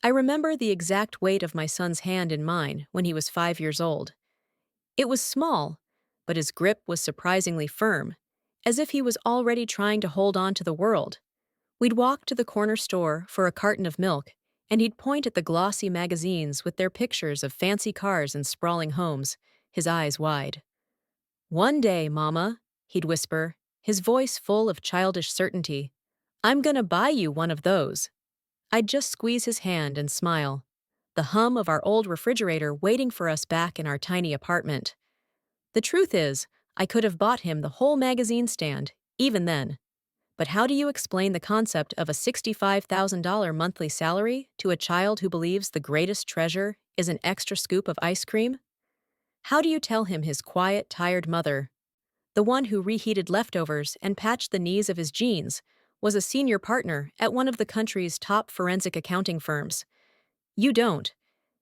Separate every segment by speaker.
Speaker 1: I remember the exact weight of my son's hand in mine when he was 5 years old. It was small, but his grip was surprisingly firm, as if he was already trying to hold on to the world. We'd walk to the corner store for a carton of milk, and he'd point at the glossy magazines with their pictures of fancy cars and sprawling homes, his eyes wide. "One day, Mama," he'd whisper, his voice full of childish certainty, "I'm gonna buy you one of those." I'd just squeeze his hand and smile. The hum of our old refrigerator waiting for us back in our tiny apartment. The truth is, I could have bought him the whole magazine stand, even then. But how do you explain the concept of a $65,000 monthly salary to a child who believes the greatest treasure is an extra scoop of ice cream? How do you tell him his quiet, tired mother, the one who reheated leftovers and patched the knees of his jeans, was a senior partner at one of the country's top forensic accounting firms? You don't.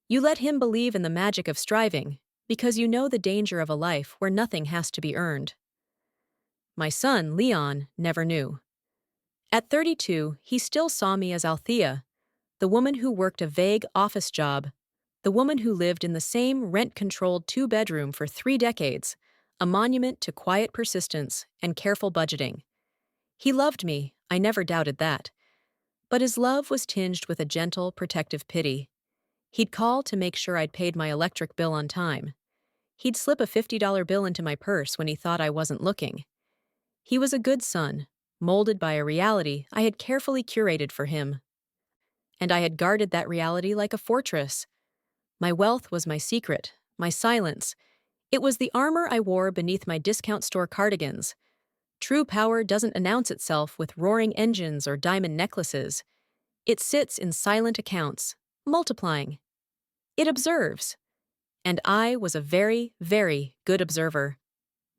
Speaker 1: You let him believe in the magic of striving, because you know the danger of a life where nothing has to be earned. My son, Leon, never knew. At 32, he still saw me as Althea, the woman who worked a vague office job, the woman who lived in the same rent-controlled two-bedroom for 3 decades, a monument to quiet persistence and careful budgeting. He loved me, I never doubted that. But his love was tinged with a gentle, protective pity. He'd call to make sure I'd paid my electric bill on time. He'd slip a $50 bill into my purse when he thought I wasn't looking. He was a good son, molded by a reality I had carefully curated for him. And I had guarded that reality like a fortress. My wealth was my secret, my silence. It was the armor I wore beneath my discount store cardigans. True power doesn't announce itself with roaring engines or diamond necklaces. It sits in silent accounts, multiplying. It observes. And I was a very, very good observer.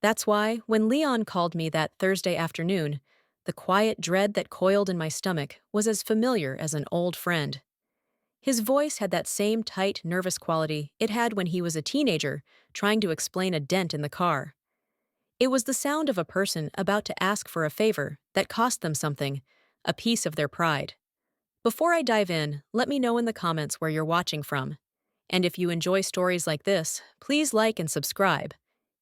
Speaker 1: That's why, when Leon called me that Thursday afternoon, the quiet dread that coiled in my stomach was as familiar as an old friend. His voice had that same tight, nervous quality it had when he was a teenager trying to explain a dent in the car. It was the sound of a person about to ask for a favor that cost them something, a piece of their pride. Before I dive in, let me know in the comments where you're watching from. And if you enjoy stories like this, please like and subscribe.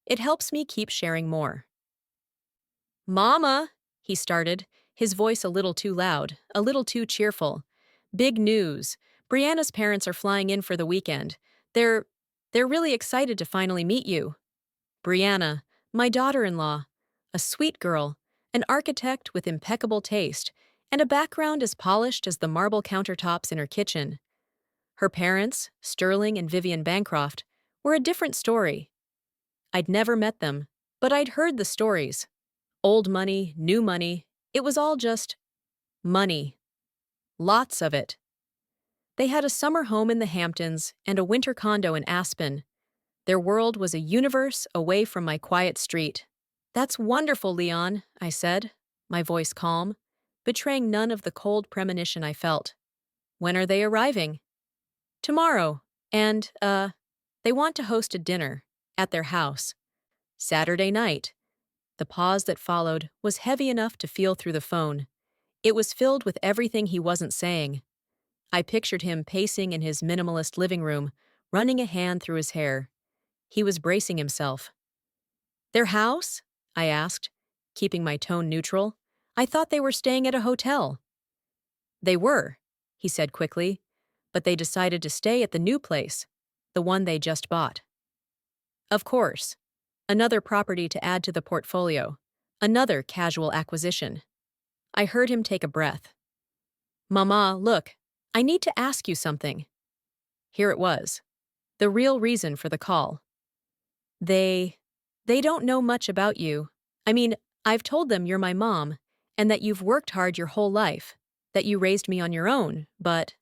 Speaker 1: It helps me keep sharing more. "Mama," he started, his voice a little too loud, a little too cheerful. "Big news. Brianna's parents are flying in for the weekend. They're they're really excited to finally meet you." Brianna, my daughter-in-law, a sweet girl, an architect with impeccable taste, and a background as polished as the marble countertops in her kitchen. Her parents, Sterling and Vivian Bancroft, were a different story. I'd never met them, but I'd heard the stories. Old money, new money, it was all just money. Lots of it. They had a summer home in the Hamptons and a winter condo in Aspen. Their world was a universe away from my quiet street. "That's wonderful, Leon," I said, my voice calm, betraying none of the cold premonition I felt. "When are they arriving?" "Tomorrow, and, they want to host a dinner at their house. Saturday night." The pause that followed was heavy enough to feel through the phone. It was filled with everything he wasn't saying. I pictured him pacing in his minimalist living room, running a hand through his hair. He was bracing himself. "Their house?" I asked, keeping my tone neutral. "I thought they were staying at a hotel." "They were," he said quickly, "but they decided to stay at the new place, the one they just bought." Of course. Another property to add to the portfolio. Another casual acquisition. I heard him take a breath. "Mama, look, I need to ask you something." Here it was. The real reason for the call. They don't know much about you. I mean, I've told them you're my mom, and that you've worked hard your whole life, that you raised me on your own, but—"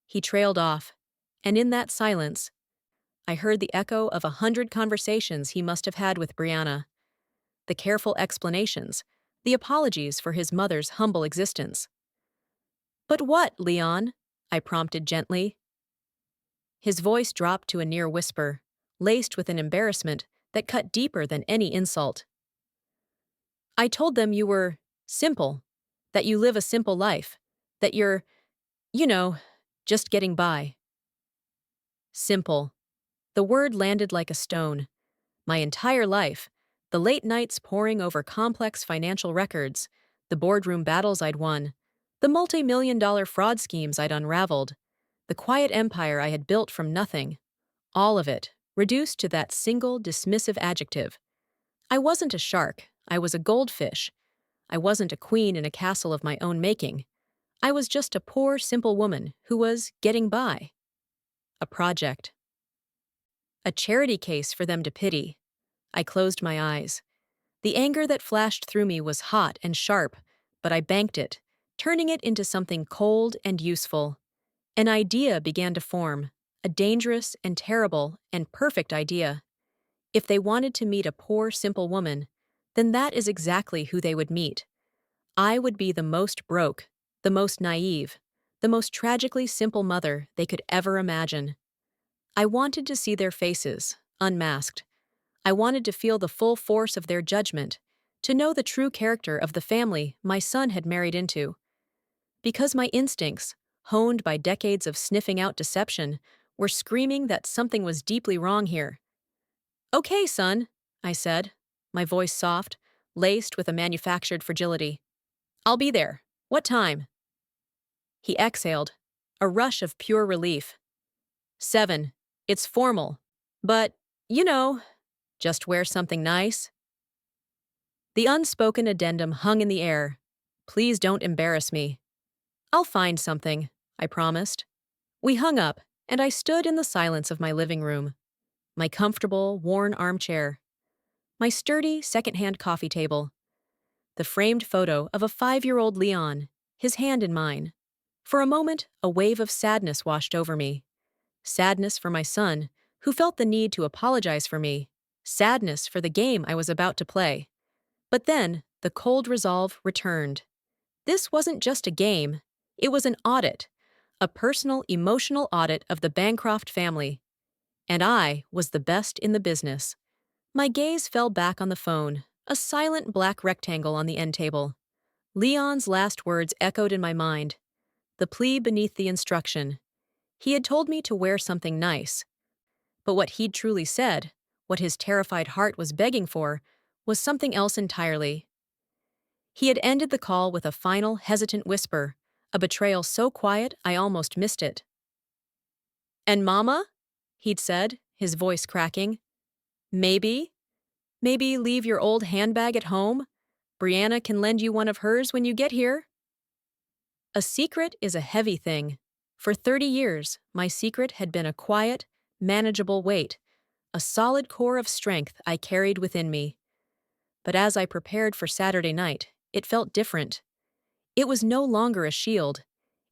Speaker 1: He trailed off, and in that silence, I heard the echo of 100 conversations he must have had with Brianna. The careful explanations, the apologies for his mother's humble existence. "But what, Leon?" I prompted gently. His voice dropped to a near whisper, laced with an embarrassment that cut deeper than any insult. "I told them you were simple, that you live a simple life, that you're, you know, Just getting by. Simple. The word landed like a stone. My entire life, the late nights poring over complex financial records, the boardroom battles I'd won, the multi-million-dollar fraud schemes I'd unraveled, the quiet empire I had built from nothing, all of it, reduced to that single dismissive adjective. I wasn't a shark, I was a goldfish. I wasn't a queen in a castle of my own making. I was just a poor, simple woman who was getting by. A project. A charity case for them to pity. I closed my eyes. The anger that flashed through me was hot and sharp, but I banked it, turning it into something cold and useful. An idea began to form, a dangerous and terrible and perfect idea. If they wanted to meet a poor, simple woman, then that is exactly who they would meet. I would be the most broke, the most naive, the most tragically simple mother they could ever imagine. I wanted to see their faces, unmasked. I wanted to feel the full force of their judgment, to know the true character of the family my son had married into. Because my instincts, honed by decades of sniffing out deception, were screaming that something was deeply wrong here. "Okay, son," I said, my voice soft, laced with a manufactured fragility. "I'll be there. What time?" He exhaled, a rush of pure relief. 7. It's formal. But, you know, just wear something nice. The unspoken addendum hung in the air. Please don't embarrass me. I'll find something, I promised. We hung up, and I stood in the silence of my living room. My comfortable, worn armchair. My sturdy, second-hand coffee table. The framed photo of a 5-year-old Leon, his hand in mine. For a moment, a wave of sadness washed over me. Sadness for my son, who felt the need to apologize for me. Sadness for the game I was about to play. But then, the cold resolve returned. This wasn't just a game. It was an audit. A personal, emotional audit of the Bancroft family. And I was the best in the business. My gaze fell back on the phone, a silent black rectangle on the end table. Leon's last words echoed in my mind. The plea beneath the instruction. He had told me to wear something nice. But what he'd truly said, what his terrified heart was begging for, was something else entirely. He had ended the call with a final, hesitant whisper, a betrayal so quiet I almost missed it. "And Mama?" he'd said, his voice cracking. "Maybe? Maybe leave your old handbag at home? Brianna can lend you one of hers when you get here." A secret is a heavy thing. For 30 years, my secret had been a quiet, manageable weight, a solid core of strength I carried within me. But as I prepared for Saturday night, it felt different. It was no longer a shield.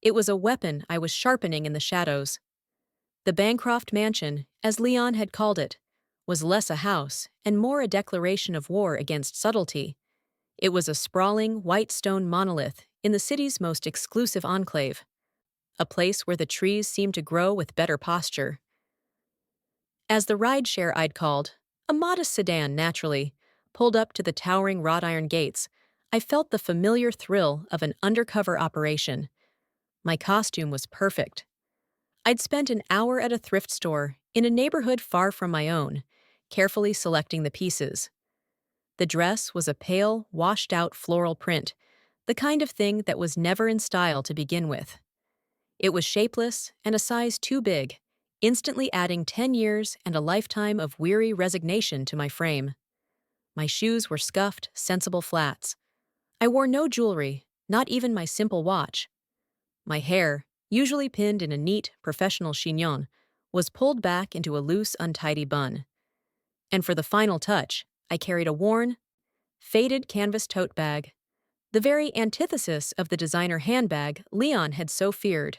Speaker 1: It was a weapon I was sharpening in the shadows. The Bancroft Mansion, as Leon had called it, was less a house and more a declaration of war against subtlety. It was a sprawling, white stone monolith in the city's most exclusive enclave, a place where the trees seemed to grow with better posture. As the rideshare I'd called, a modest sedan naturally, pulled up to the towering wrought iron gates, I felt the familiar thrill of an undercover operation. My costume was perfect. I'd spent an hour at a thrift store in a neighborhood far from my own, carefully selecting the pieces. The dress was a pale, washed-out floral print, the kind of thing that was never in style to begin with. It was shapeless and a size too big, instantly adding 10 years and a lifetime of weary resignation to my frame. My shoes were scuffed, sensible flats. I wore no jewelry, not even my simple watch. My hair, usually pinned in a neat, professional chignon, was pulled back into a loose, untidy bun. And for the final touch, I carried a worn, faded canvas tote bag, the very antithesis of the designer handbag Leon had so feared.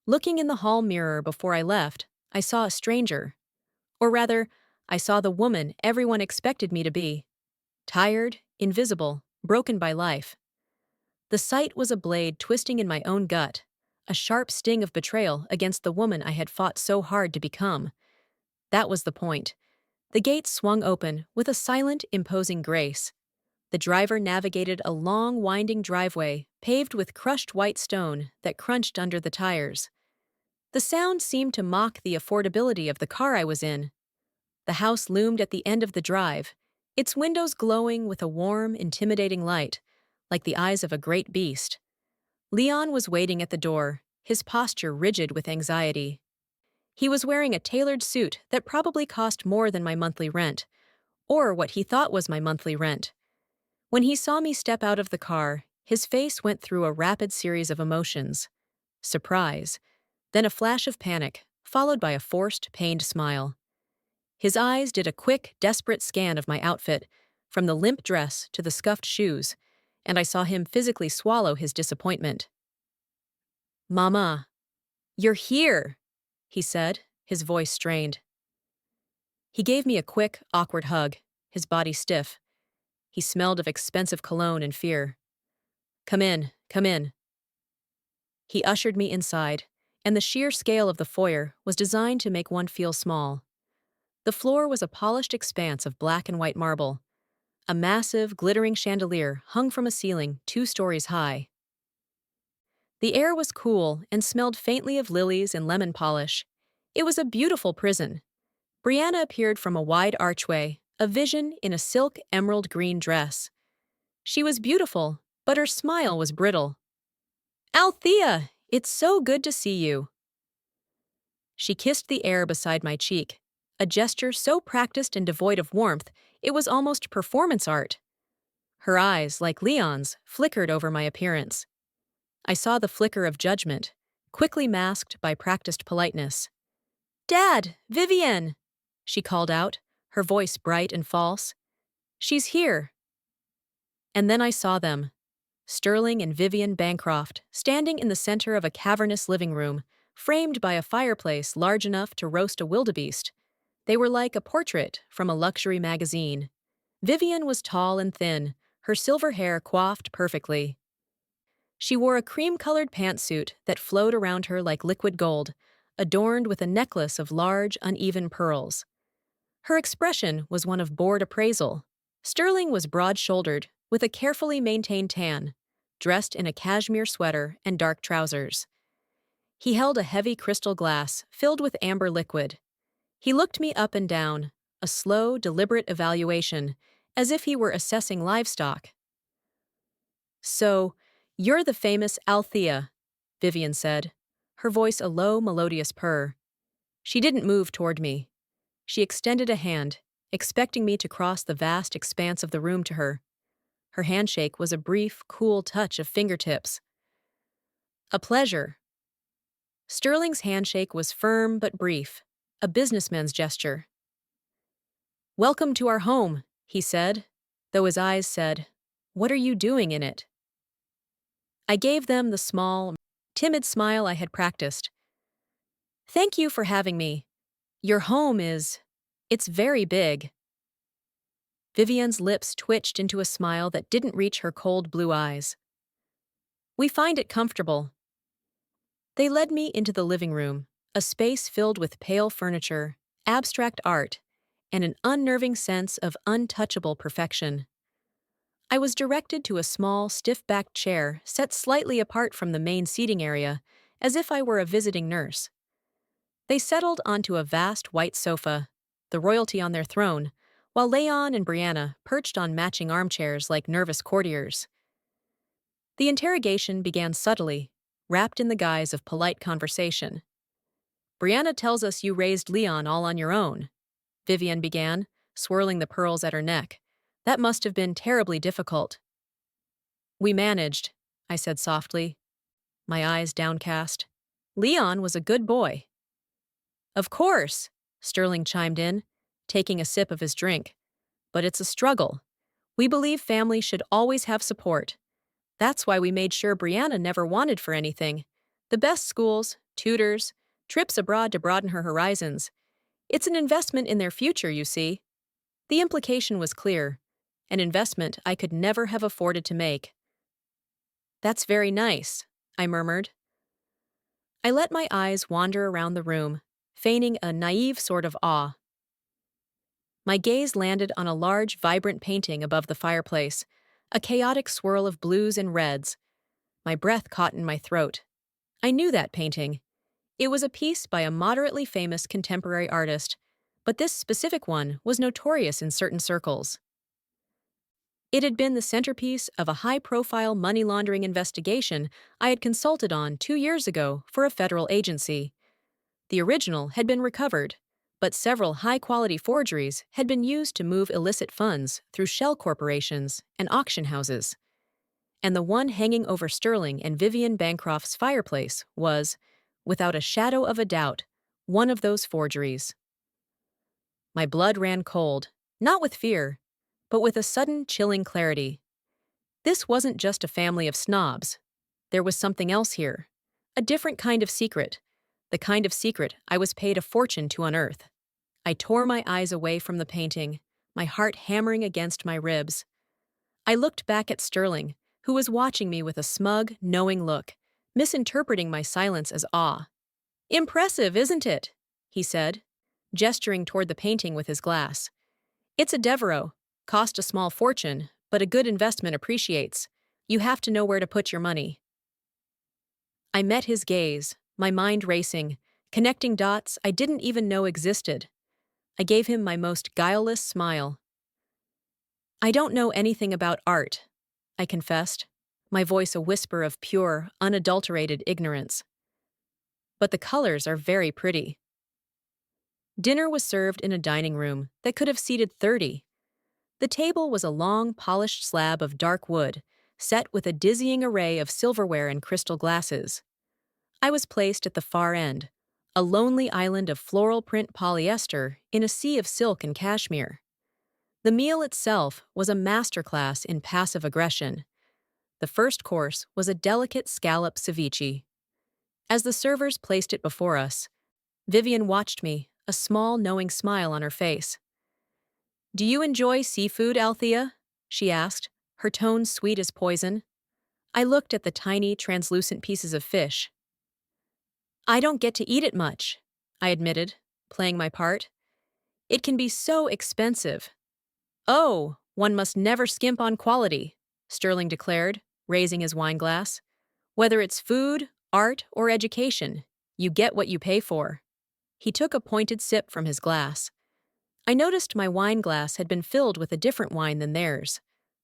Speaker 1: Looking in the hall mirror before I left, I saw a stranger. Or rather, I saw the woman everyone expected me to be. Tired, invisible, broken by life. The sight was a blade twisting in my own gut, a sharp sting of betrayal against the woman I had fought so hard to become. That was the point. The gate swung open with a silent, imposing grace. The driver navigated a long, winding driveway paved with crushed white stone that crunched under the tires. The sound seemed to mock the affordability of the car I was in. The house loomed at the end of the drive, its windows glowing with a warm, intimidating light, like the eyes of a great beast. Leon was waiting at the door, his posture rigid with anxiety. He was wearing a tailored suit that probably cost more than my monthly rent, or what he thought was my monthly rent. When he saw me step out of the car, his face went through a rapid series of emotions. Surprise, then a flash of panic, followed by a forced, pained smile. His eyes did a quick, desperate scan of my outfit, from the limp dress to the scuffed shoes, and I saw him physically swallow his disappointment. "Mama, you're here," he said, his voice strained. He gave me a quick, awkward hug, his body stiff. He smelled of expensive cologne and fear. Come in, come in." He ushered me inside, and the sheer scale of the foyer was designed to make one feel small. The floor was a polished expanse of black and white marble. A massive, glittering chandelier hung from a ceiling 2 stories high. The air was cool and smelled faintly of lilies and lemon polish. It was a beautiful prison. Brianna appeared from a wide archway, a vision in a silk emerald green dress. She was beautiful, but her smile was brittle. "Althea, it's so good to see you." She kissed the air beside my cheek, a gesture so practiced and devoid of warmth, it was almost performance art. Her eyes, like Leon's, flickered over my appearance. I saw the flicker of judgment, quickly masked by practiced politeness. "Dad, Vivienne!" she called out, her voice bright and false. "She's here." And then I saw them. Sterling and Vivian Bancroft, standing in the center of a cavernous living room, framed by a fireplace large enough to roast a wildebeest. They were like a portrait from a luxury magazine. Vivian was tall and thin, her silver hair coiffed perfectly. She wore a cream-colored pantsuit that flowed around her like liquid gold, adorned with a necklace of large, uneven pearls. Her expression was one of bored appraisal. Sterling was broad-shouldered, with a carefully maintained tan, dressed in a cashmere sweater and dark trousers. He held a heavy crystal glass filled with amber liquid. He looked me up and down, a slow, deliberate evaluation, as if he were assessing livestock. "So, you're the famous Althea," Vivian said, her voice a low, melodious purr. She didn't move toward me. She extended a hand, expecting me to cross the vast expanse of the room to her. Her handshake was a brief, cool touch of fingertips. "A pleasure." Sterling's handshake was firm but brief, a businessman's gesture. "Welcome to our home," he said, though his eyes said, "What are you doing in it?" I gave them the small, timid smile I had practiced. "Thank you for having me. Your home it's very big." Vivian's lips twitched into a smile that didn't reach her cold blue eyes. "We find it comfortable." They led me into the living room, a space filled with pale furniture, abstract art, and an unnerving sense of untouchable perfection. I was directed to a small, stiff-backed chair set slightly apart from the main seating area, as if I were a visiting nurse. They settled onto a vast white sofa, the royalty on their throne, while Leon and Brianna perched on matching armchairs like nervous courtiers. The interrogation began subtly, wrapped in the guise of polite conversation. "Brianna tells us you raised Leon all on your own," Vivian began, swirling the pearls at her neck. "That must have been terribly difficult." "We managed," I said softly, my eyes downcast. "Leon was a good boy." "Of course," Sterling chimed in, taking a sip of his drink. "But it's a struggle. We believe families should always have support. That's why we made sure Brianna never wanted for anything. The best schools, tutors, trips abroad to broaden her horizons. It's an investment in their future, you see." The implication was clear, an investment I could never have afforded to make. "That's very nice," I murmured. I let my eyes wander around the room, feigning a naive sort of awe. My gaze landed on a large, vibrant painting above the fireplace, a chaotic swirl of blues and reds. My breath caught in my throat. I knew that painting. It was a piece by a moderately famous contemporary artist, but this specific one was notorious in certain circles. It had been the centerpiece of a high-profile money laundering investigation I had consulted on 2 years ago for a federal agency. The original had been recovered, but several high-quality forgeries had been used to move illicit funds through shell corporations and auction houses. And the one hanging over Sterling and Vivian Bancroft's fireplace was, without a shadow of a doubt, one of those forgeries. My blood ran cold, not with fear, but with a sudden chilling clarity. This wasn't just a family of snobs. There was something else here. A different kind of secret. The kind of secret I was paid a fortune to unearth. I tore my eyes away from the painting, my heart hammering against my ribs. I looked back at Sterling, who was watching me with a smug, knowing look, misinterpreting my silence as awe. "Impressive, isn't it?" he said, gesturing toward the painting with his glass. "It's a Devereux. Cost a small fortune, but a good investment appreciates. You have to know where to put your money." I met his gaze, my mind racing, connecting dots I didn't even know existed. I gave him my most guileless smile. "I don't know anything about art," I confessed, my voice a whisper of pure, unadulterated ignorance. "But the colors are very pretty." Dinner was served in a dining room that could have seated 30. The table was a long, polished slab of dark wood, set with a dizzying array of silverware and crystal glasses. I was placed at the far end, a lonely island of floral print polyester in a sea of silk and cashmere. The meal itself was a masterclass in passive aggression. The first course was a delicate scallop ceviche. As the servers placed it before us, Vivian watched me, a small, knowing smile on her face. "Do you enjoy seafood, Althea?" she asked, her tone sweet as poison. I looked at the tiny, translucent pieces of fish. "I don't get to eat it much," I admitted, playing my part. "It can be so expensive." "Oh, one must never skimp on quality," Sterling declared, raising his wineglass. "Whether it's food, art, or education, you get what you pay for." He took a pointed sip from his glass. I noticed my wineglass had been filled with a different wine than theirs,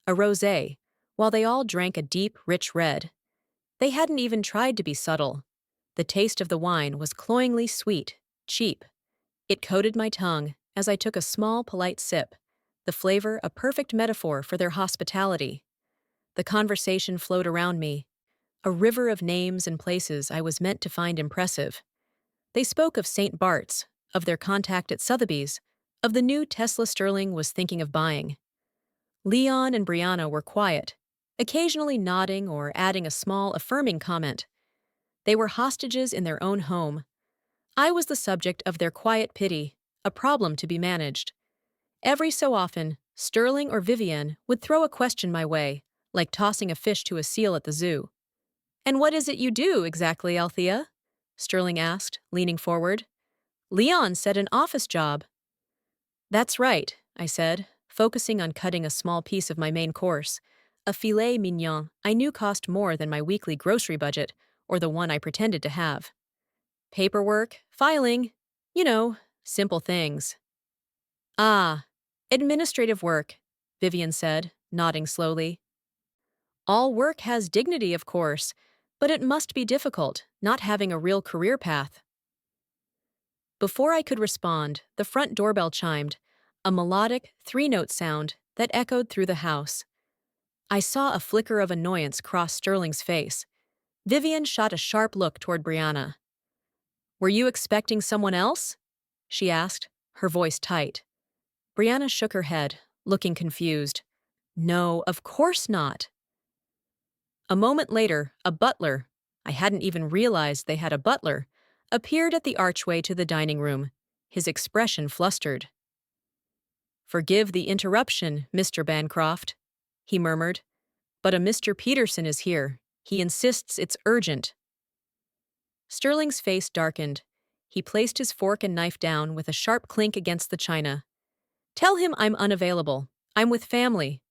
Speaker 1: a rosé, while they all drank a deep, rich red. They hadn't even tried to be subtle. The taste of the wine was cloyingly sweet, cheap. It coated my tongue as I took a small, polite sip, the flavor a perfect metaphor for their hospitality. The conversation flowed around me, a river of names and places I was meant to find impressive. They spoke of St. Bart's, of their contact at Sotheby's, of the new Tesla Sterling was thinking of buying. Leon and Brianna were quiet, occasionally nodding or adding a small affirming comment. They were hostages in their own home. I was the subject of their quiet pity, a problem to be managed. Every so often, Sterling or Vivian would throw a question my way, like tossing a fish to a seal at the zoo. "And what is it you do, exactly, Althea?" Sterling asked, leaning forward. "Leon said an office job." "That's right," I said, focusing on cutting a small piece of my main course, a filet mignon I knew cost more than my weekly grocery budget or the one I pretended to have. "Paperwork, filing, you know, simple things." "Ah, administrative work," Vivian said, nodding slowly. "All work has dignity, of course, but it must be difficult, not having a real career path." Before I could respond, the front doorbell chimed, a melodic, three-note sound that echoed through the house. I saw a flicker of annoyance cross Sterling's face. Vivian shot a sharp look toward Brianna. "Were you expecting someone else?" she asked, her voice tight. Brianna shook her head, looking confused. "No, of course not." A moment later, a butler, I hadn't even realized they had a butler, appeared at the archway to the dining room, his expression flustered. "Forgive the interruption, Mr. Bancroft," he murmured, "but a Mr. Peterson is here. He insists it's urgent." Sterling's face darkened. He placed his fork and knife down with a sharp clink against the china. "Tell him I'm unavailable. I'm with family."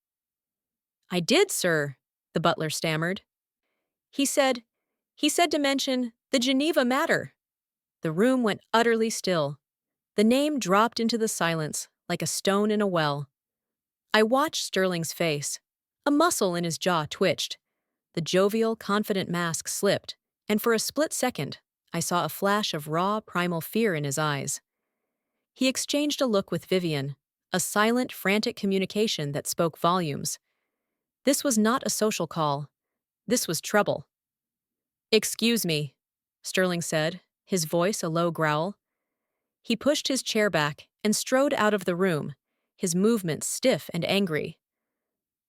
Speaker 1: "I did, sir," the butler stammered. He said to mention the Geneva matter." The room went utterly still. The name dropped into the silence like a stone in a well. I watched Sterling's face. A muscle in his jaw twitched. The jovial, confident mask slipped, and for a split second, I saw a flash of raw, primal fear in his eyes. He exchanged a look with Vivian, a silent, frantic communication that spoke volumes. This was not a social call. This was trouble. "Excuse me," Sterling said, his voice a low growl. He pushed his chair back and strode out of the room, his movements stiff and angry.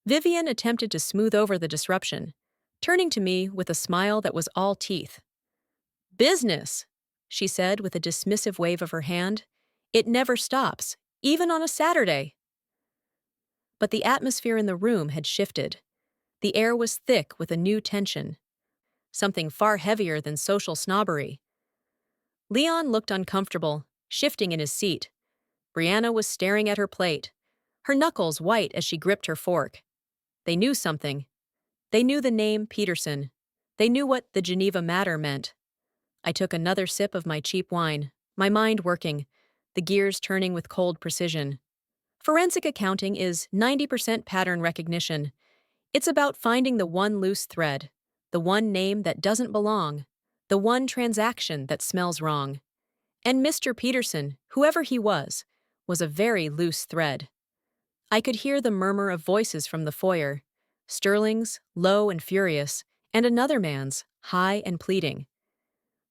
Speaker 1: Vivian attempted to smooth over the disruption, turning to me with a smile that was all teeth. "Business," she said with a dismissive wave of her hand. "It never stops, even on a Saturday." But the atmosphere in the room had shifted. The air was thick with a new tension, something far heavier than social snobbery. Leon looked uncomfortable, shifting in his seat. Brianna was staring at her plate, her knuckles white as she gripped her fork. They knew something. They knew the name Peterson. They knew what the Geneva matter meant. I took another sip of my cheap wine, my mind working, the gears turning with cold precision. Forensic accounting is 90% pattern recognition. It's about finding the one loose thread, the one name that doesn't belong, the one transaction that smells wrong. And Mr. Peterson, whoever he was a very loose thread. I could hear the murmur of voices from the foyer, Sterling's, low and furious, and another man's, high and pleading.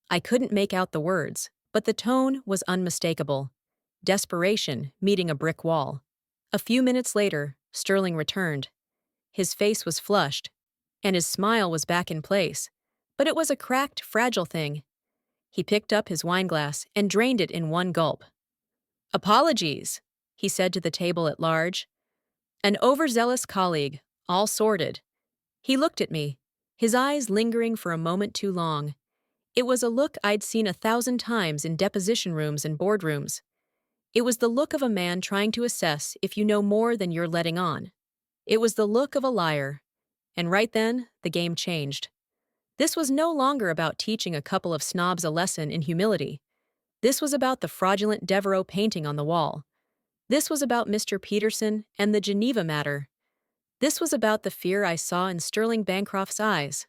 Speaker 1: I couldn't make out the words, but the tone was unmistakable. Desperation meeting a brick wall. A few minutes later, Sterling returned. His face was flushed, and his smile was back in place, but it was a cracked, fragile thing. He picked up his wineglass and drained it in one gulp. "Apologies," he said to the table at large. An overzealous colleague, all sordid. He looked at me, his eyes lingering for a moment too long. It was a look I'd seen 1,000 times in deposition rooms and boardrooms. It was the look of a man trying to assess if you know more than you're letting on. It was the look of a liar. And right then, the game changed. This was no longer about teaching a couple of snobs a lesson in humility. This was about the fraudulent Devereaux painting on the wall. This was about Mr. Peterson and the Geneva matter. This was about the fear I saw in Sterling Bancroft's eyes.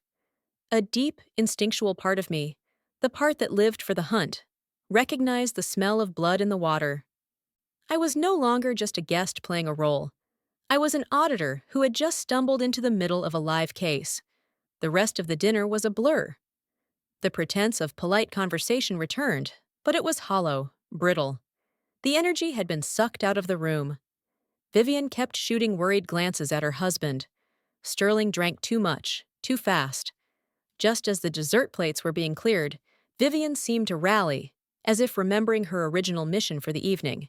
Speaker 1: A deep, instinctual part of me, the part that lived for the hunt, recognized the smell of blood in the water. I was no longer just a guest playing a role. I was an auditor who had just stumbled into the middle of a live case. The rest of the dinner was a blur. The pretense of polite conversation returned, but it was hollow, brittle. The energy had been sucked out of the room. Vivian kept shooting worried glances at her husband. Sterling drank too much, too fast. Just as the dessert plates were being cleared, Vivian seemed to rally, as if remembering her original mission for the evening.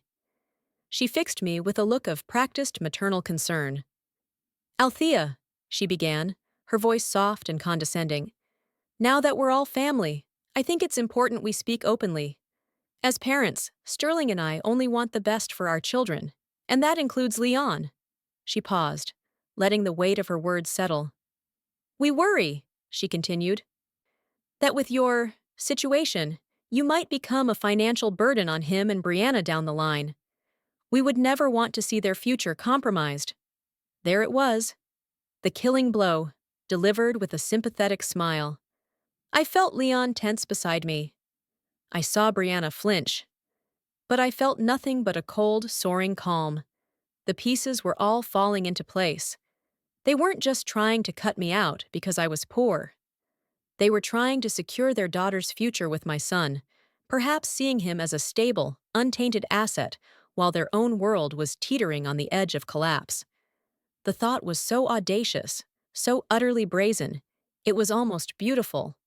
Speaker 1: She fixed me with a look of practiced maternal concern. "Althea," she began, her voice soft and condescending. "Now that we're all family, I think it's important we speak openly. As parents, Sterling and I only want the best for our children, and that includes Leon." She paused, letting the weight of her words settle. "We worry," she continued, "that with your situation, you might become a financial burden on him and Brianna down the line. We would never want to see their future compromised." There it was, the killing blow, delivered with a sympathetic smile. I felt Leon tense beside me. I saw Brianna flinch. But I felt nothing but a cold, soaring calm. The pieces were all falling into place. They weren't just trying to cut me out because I was poor. They were trying to secure their daughter's future with my son, perhaps seeing him as a stable, untainted asset, while their own world was teetering on the edge of collapse. The thought was so audacious, so utterly brazen, it was almost beautiful.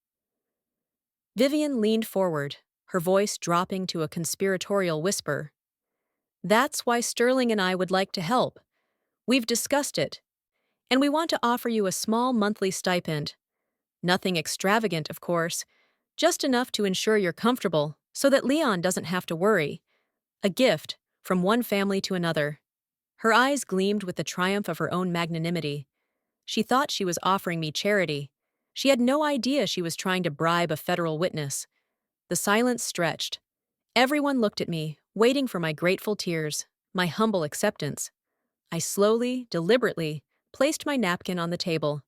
Speaker 1: Vivian leaned forward, her voice dropping to a conspiratorial whisper. "That's why Sterling and I would like to help. We've discussed it, and we want to offer you a small monthly stipend. Nothing extravagant, of course, just enough to ensure you're comfortable so that Leon doesn't have to worry. A gift from one family to another." Her eyes gleamed with the triumph of her own magnanimity. She thought she was offering me charity. She had no idea she was trying to bribe a federal witness. The silence stretched. Everyone looked at me, waiting for my grateful tears, my humble acceptance. I slowly, deliberately, placed my napkin on the table.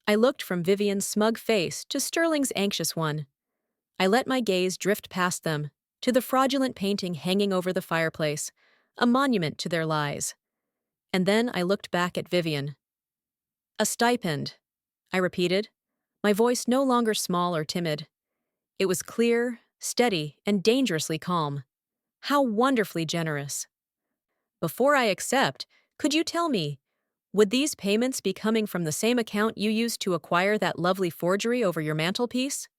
Speaker 1: I looked from Vivian's smug face to Sterling's anxious one. I let my gaze drift past them, to the fraudulent painting hanging over the fireplace, a monument to their lies. And then I looked back at Vivian. "A stipend," I repeated, my voice no longer small or timid. It was clear, steady, and dangerously calm. How wonderfully generous. "Before I accept, could you tell me, would these payments be coming from the same account you used to acquire that lovely forgery over your mantelpiece?"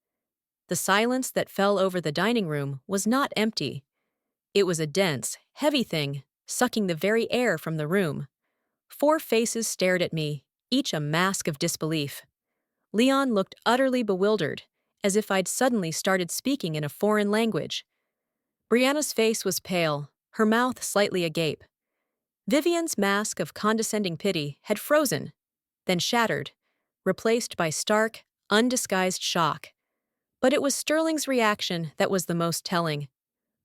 Speaker 1: The silence that fell over the dining room was not empty. It was a dense, heavy thing, sucking the very air from the room. 4 faces stared at me, each a mask of disbelief. Leon looked utterly bewildered, as if I'd suddenly started speaking in a foreign language. Brianna's face was pale, her mouth slightly agape. Vivian's mask of condescending pity had frozen, then shattered, replaced by stark, undisguised shock. But it was Sterling's reaction that was the most telling.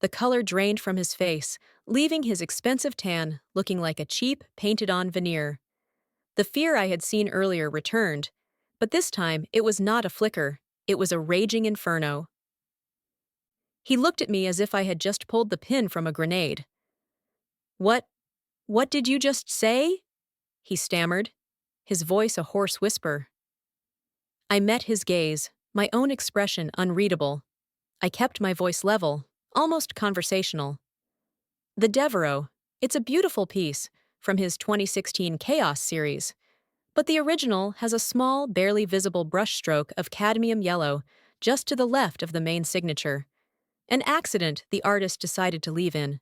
Speaker 1: The color drained from his face, leaving his expensive tan looking like a cheap, painted-on veneer. The fear I had seen earlier returned, but this time it was not a flicker, it was a raging inferno. He looked at me as if I had just pulled the pin from a grenade. What did you just say?" he stammered, his voice a hoarse whisper. I met his gaze, my own expression unreadable. I kept my voice level, almost conversational. "The Devereaux. It's a beautiful piece, from his 2016 Chaos series. But the original has a small, barely visible brushstroke of cadmium yellow, just to the left of the main signature. An accident the artist decided to leave in.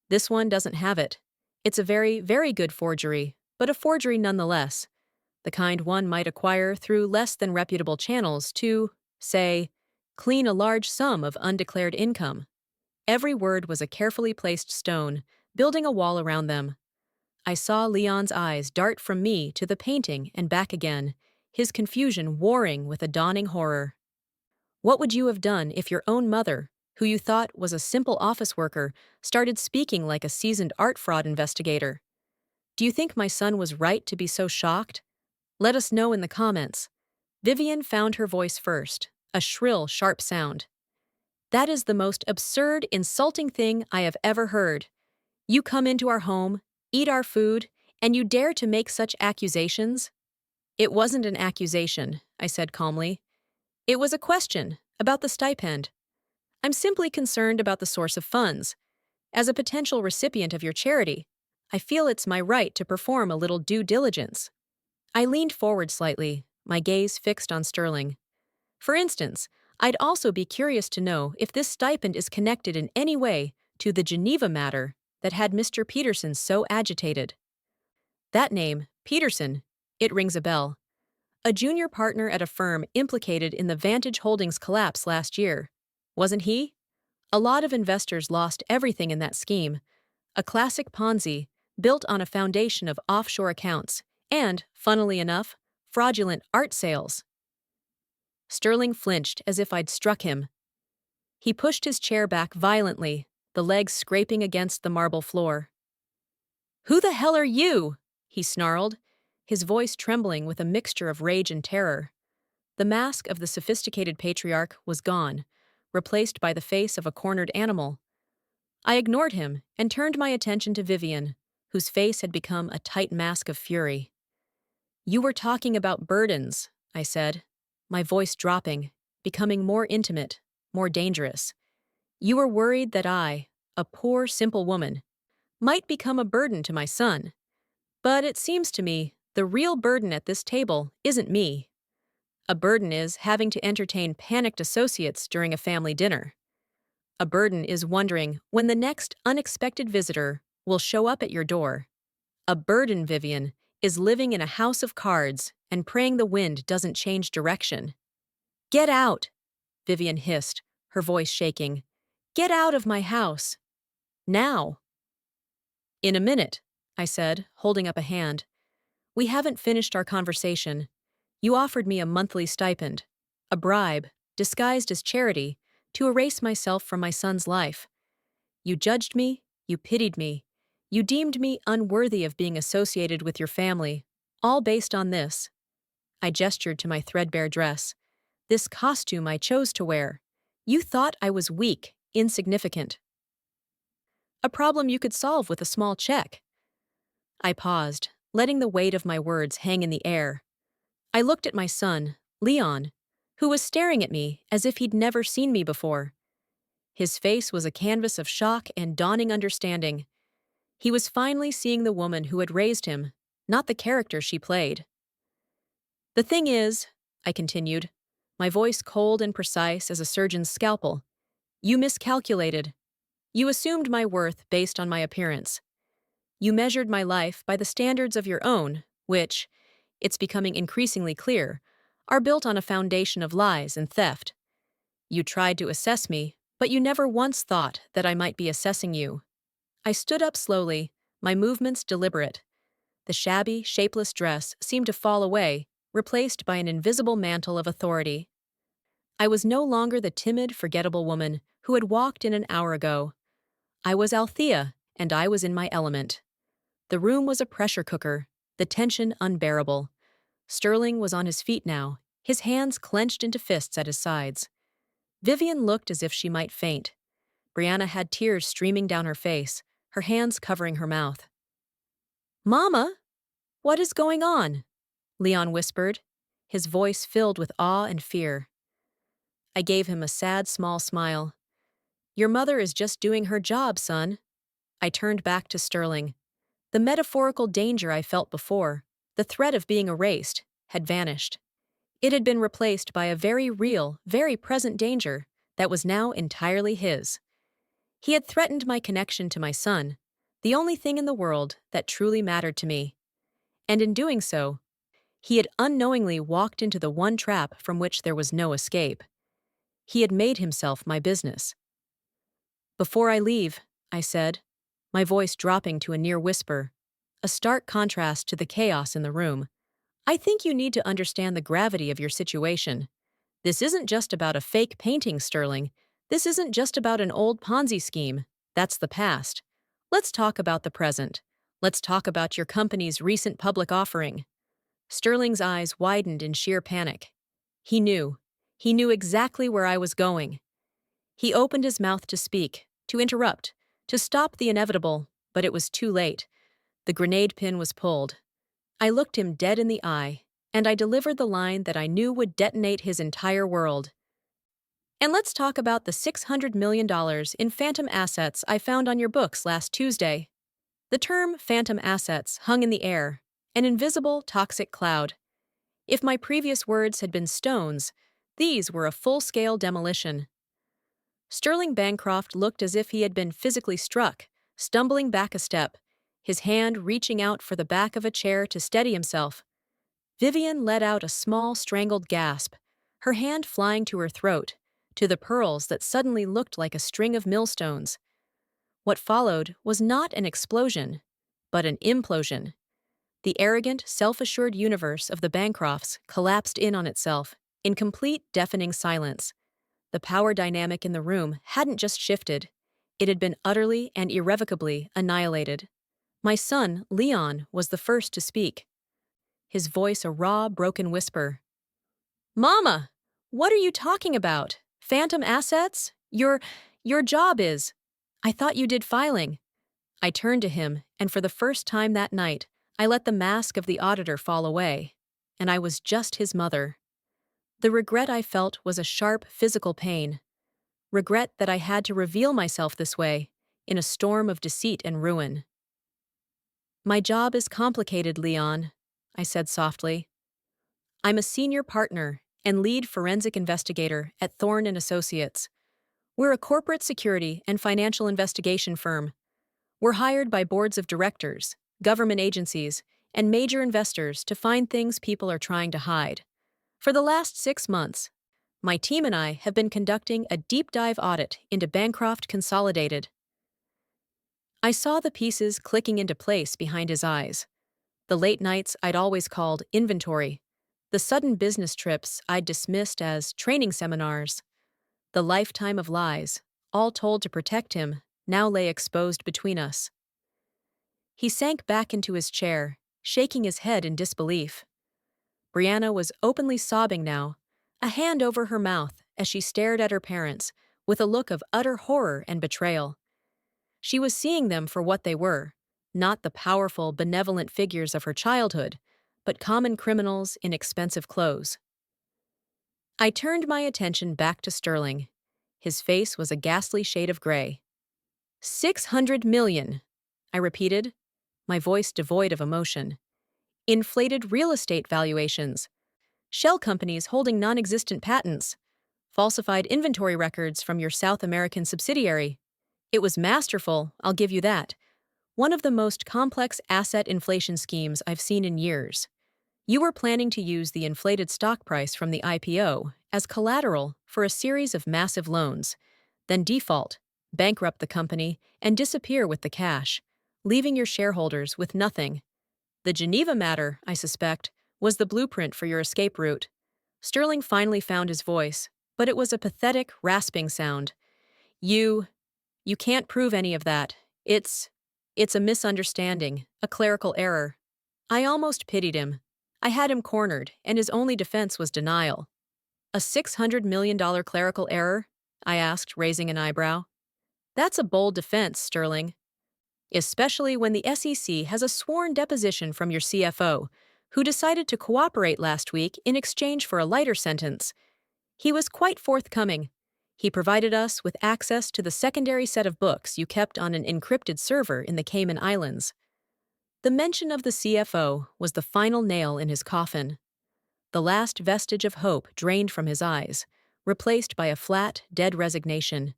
Speaker 1: This one doesn't have it. It's a very, very good forgery, but a forgery nonetheless. The kind one might acquire through less than reputable channels to, say, clean a large sum of undeclared income." Every word was a carefully placed stone, building a wall around them. I saw Leon's eyes dart from me to the painting and back again, his confusion warring with a dawning horror. "What would you have done if your own mother, who you thought was a simple office worker, started speaking like a seasoned art fraud investigator? Do you think my son was right to be so shocked? Let us know in the comments." Vivian found her voice first, a shrill, sharp sound. "That is the most absurd, insulting thing I have ever heard. You come into our home, eat our food, and you dare to make such accusations?" "It wasn't an accusation," I said calmly. "It was a question about the stipend. I'm simply concerned about the source of funds. As a potential recipient of your charity, I feel it's my right to perform a little due diligence." I leaned forward slightly, my gaze fixed on Sterling. "For instance, I'd also be curious to know if this stipend is connected in any way to the Geneva matter that had Mr. Peterson so agitated." That name, Peterson, it rings a bell. A junior partner at a firm implicated in the Vantage Holdings collapse last year. Wasn't he? A lot of investors lost everything in that scheme. A classic Ponzi, built on a foundation of offshore accounts and, funnily enough, fraudulent art sales. Sterling flinched as if I'd struck him. He pushed his chair back violently, the legs scraping against the marble floor. "Who the hell are you?" he snarled, his voice trembling with a mixture of rage and terror. The mask of the sophisticated patriarch was gone, replaced by the face of a cornered animal. I ignored him and turned my attention to Vivian, whose face had become a tight mask of fury. "You were talking about burdens," I said, my voice dropping, becoming more intimate, more dangerous. "You were worried that I, a poor, simple woman, might become a burden to my son. But it seems to me the real burden at this table isn't me. A burden is having to entertain panicked associates during a family dinner. A burden is wondering when the next unexpected visitor will show up at your door. A burden, Vivian, is living in a house of cards and praying the wind doesn't change direction." "Get out!" Vivian hissed, her voice shaking. "Get out of my house. Now." "In a minute," I said, holding up a hand. "We haven't finished our conversation. You offered me a monthly stipend, a bribe, disguised as charity, to erase myself from my son's life. You judged me, you pitied me, you deemed me unworthy of being associated with your family, all based on this. I gestured to my threadbare dress. This costume I chose to wear. You thought I was weak, insignificant. A problem you could solve with a small check. I paused, letting the weight of my words hang in the air. I looked at my son, Leon, who was staring at me as if he'd never seen me before. His face was a canvas of shock and dawning understanding. He was finally seeing the woman who had raised him, not the character she played. The thing is, I continued, my voice cold and precise as a surgeon's scalpel, you miscalculated. You assumed my worth based on my appearance. You measured my life by the standards of your own, which, it's becoming increasingly clear, are built on a foundation of lies and theft. You tried to assess me, but you never once thought that I might be assessing you. I stood up slowly, my movements deliberate. The shabby, shapeless dress seemed to fall away, replaced by an invisible mantle of authority. I was no longer the timid, forgettable woman who had walked in an hour ago. I was Althea, and I was in my element. The room was a pressure cooker, the tension unbearable. Sterling was on his feet now, his hands clenched into fists at his sides. Vivian looked as if she might faint. Brianna had tears streaming down her face, her hands covering her mouth. "Mama, what is going on?" Leon whispered, his voice filled with awe and fear. I gave him a sad, small smile. "Your mother is just doing her job, son." I turned back to Sterling. The metaphorical danger I felt before, the threat of being erased, had vanished. It had been replaced by a very real, very present danger that was now entirely his. He had threatened my connection to my son, the only thing in the world that truly mattered to me. And in doing so, he had unknowingly walked into the one trap from which there was no escape. He had made himself my business. "Before I leave," I said, my voice dropping to a near whisper, a stark contrast to the chaos in the room, "I think you need to understand the gravity of your situation. This isn't just about a fake painting, Sterling. This isn't just about an old Ponzi scheme. That's the past. Let's talk about the present. Let's talk about your company's recent public offering." Sterling's eyes widened in sheer panic. He knew. He knew exactly where I was going. He opened his mouth to speak, to interrupt, to stop the inevitable, but it was too late. The grenade pin was pulled. I looked him dead in the eye, and I delivered the line that I knew would detonate his entire world. "And let's talk about the $600 million in phantom assets I found on your books last Tuesday." The term phantom assets hung in the air, an invisible, toxic cloud. If my previous words had been stones, these were a full-scale demolition. Sterling Bancroft looked as if he had been physically struck, stumbling back a step, his hand reaching out for the back of a chair to steady himself. Vivian let out a small, strangled gasp, her hand flying to her throat, to the pearls that suddenly looked like a string of millstones. What followed was not an explosion, but an implosion. The arrogant, self-assured universe of the Bancrofts collapsed in on itself, in complete, deafening silence. The power dynamic in the room hadn't just shifted, it had been utterly and irrevocably annihilated. My son, Leon, was the first to speak. His voice a raw, broken whisper. "Mama, what are you talking about? Phantom assets? Your job is. I thought you did filing." I turned to him, and for the first time that night, I let the mask of the auditor fall away, and I was just his mother. The regret I felt was a sharp, physical pain. Regret that I had to reveal myself this way, in a storm of deceit and ruin. "My job is complicated, Leon," I said softly. "I'm a senior partner and lead forensic investigator at Thorne & Associates. We're a corporate security and financial investigation firm. We're hired by boards of directors, government agencies, and major investors to find things people are trying to hide. For the last 6 months, my team and I have been conducting a deep dive audit into Bancroft Consolidated." I saw the pieces clicking into place behind his eyes. The late nights I'd always called inventory, the sudden business trips I'd dismissed as training seminars, The lifetime of lies, all told to protect him, now lay exposed between us. He sank back into his chair, shaking his head in disbelief. Brianna was openly sobbing now, a hand over her mouth as she stared at her parents with a look of utter horror and betrayal. She was seeing them for what they were, not the powerful, benevolent figures of her childhood, but common criminals in expensive clothes. I turned my attention back to Sterling. His face was a ghastly shade of gray. 600 million, I repeated, my voice devoid of emotion. Inflated real estate valuations, shell companies holding non-existent patents, falsified inventory records from your South American subsidiary. It was masterful, I'll give you that. One of the most complex asset inflation schemes I've seen in years. You were planning to use the inflated stock price from the IPO as collateral for a series of massive loans, then default, bankrupt the company, and disappear with the cash, leaving your shareholders with nothing. The Geneva matter, I suspect, was the blueprint for your escape route. Sterling finally found his voice, but it was a pathetic, rasping sound. You can't prove any of that. It's a misunderstanding, a clerical error. I almost pitied him. I had him cornered, and his only defense was denial. A $600 million clerical error? I asked, raising an eyebrow. That's a bold defense, Sterling. Especially when the SEC has a sworn deposition from your CFO, who decided to cooperate last week in exchange for a lighter sentence. He was quite forthcoming. He provided us with access to the secondary set of books you kept on an encrypted server in the Cayman Islands. The mention of the CFO was the final nail in his coffin. The last vestige of hope drained from his eyes, replaced by a flat, dead resignation.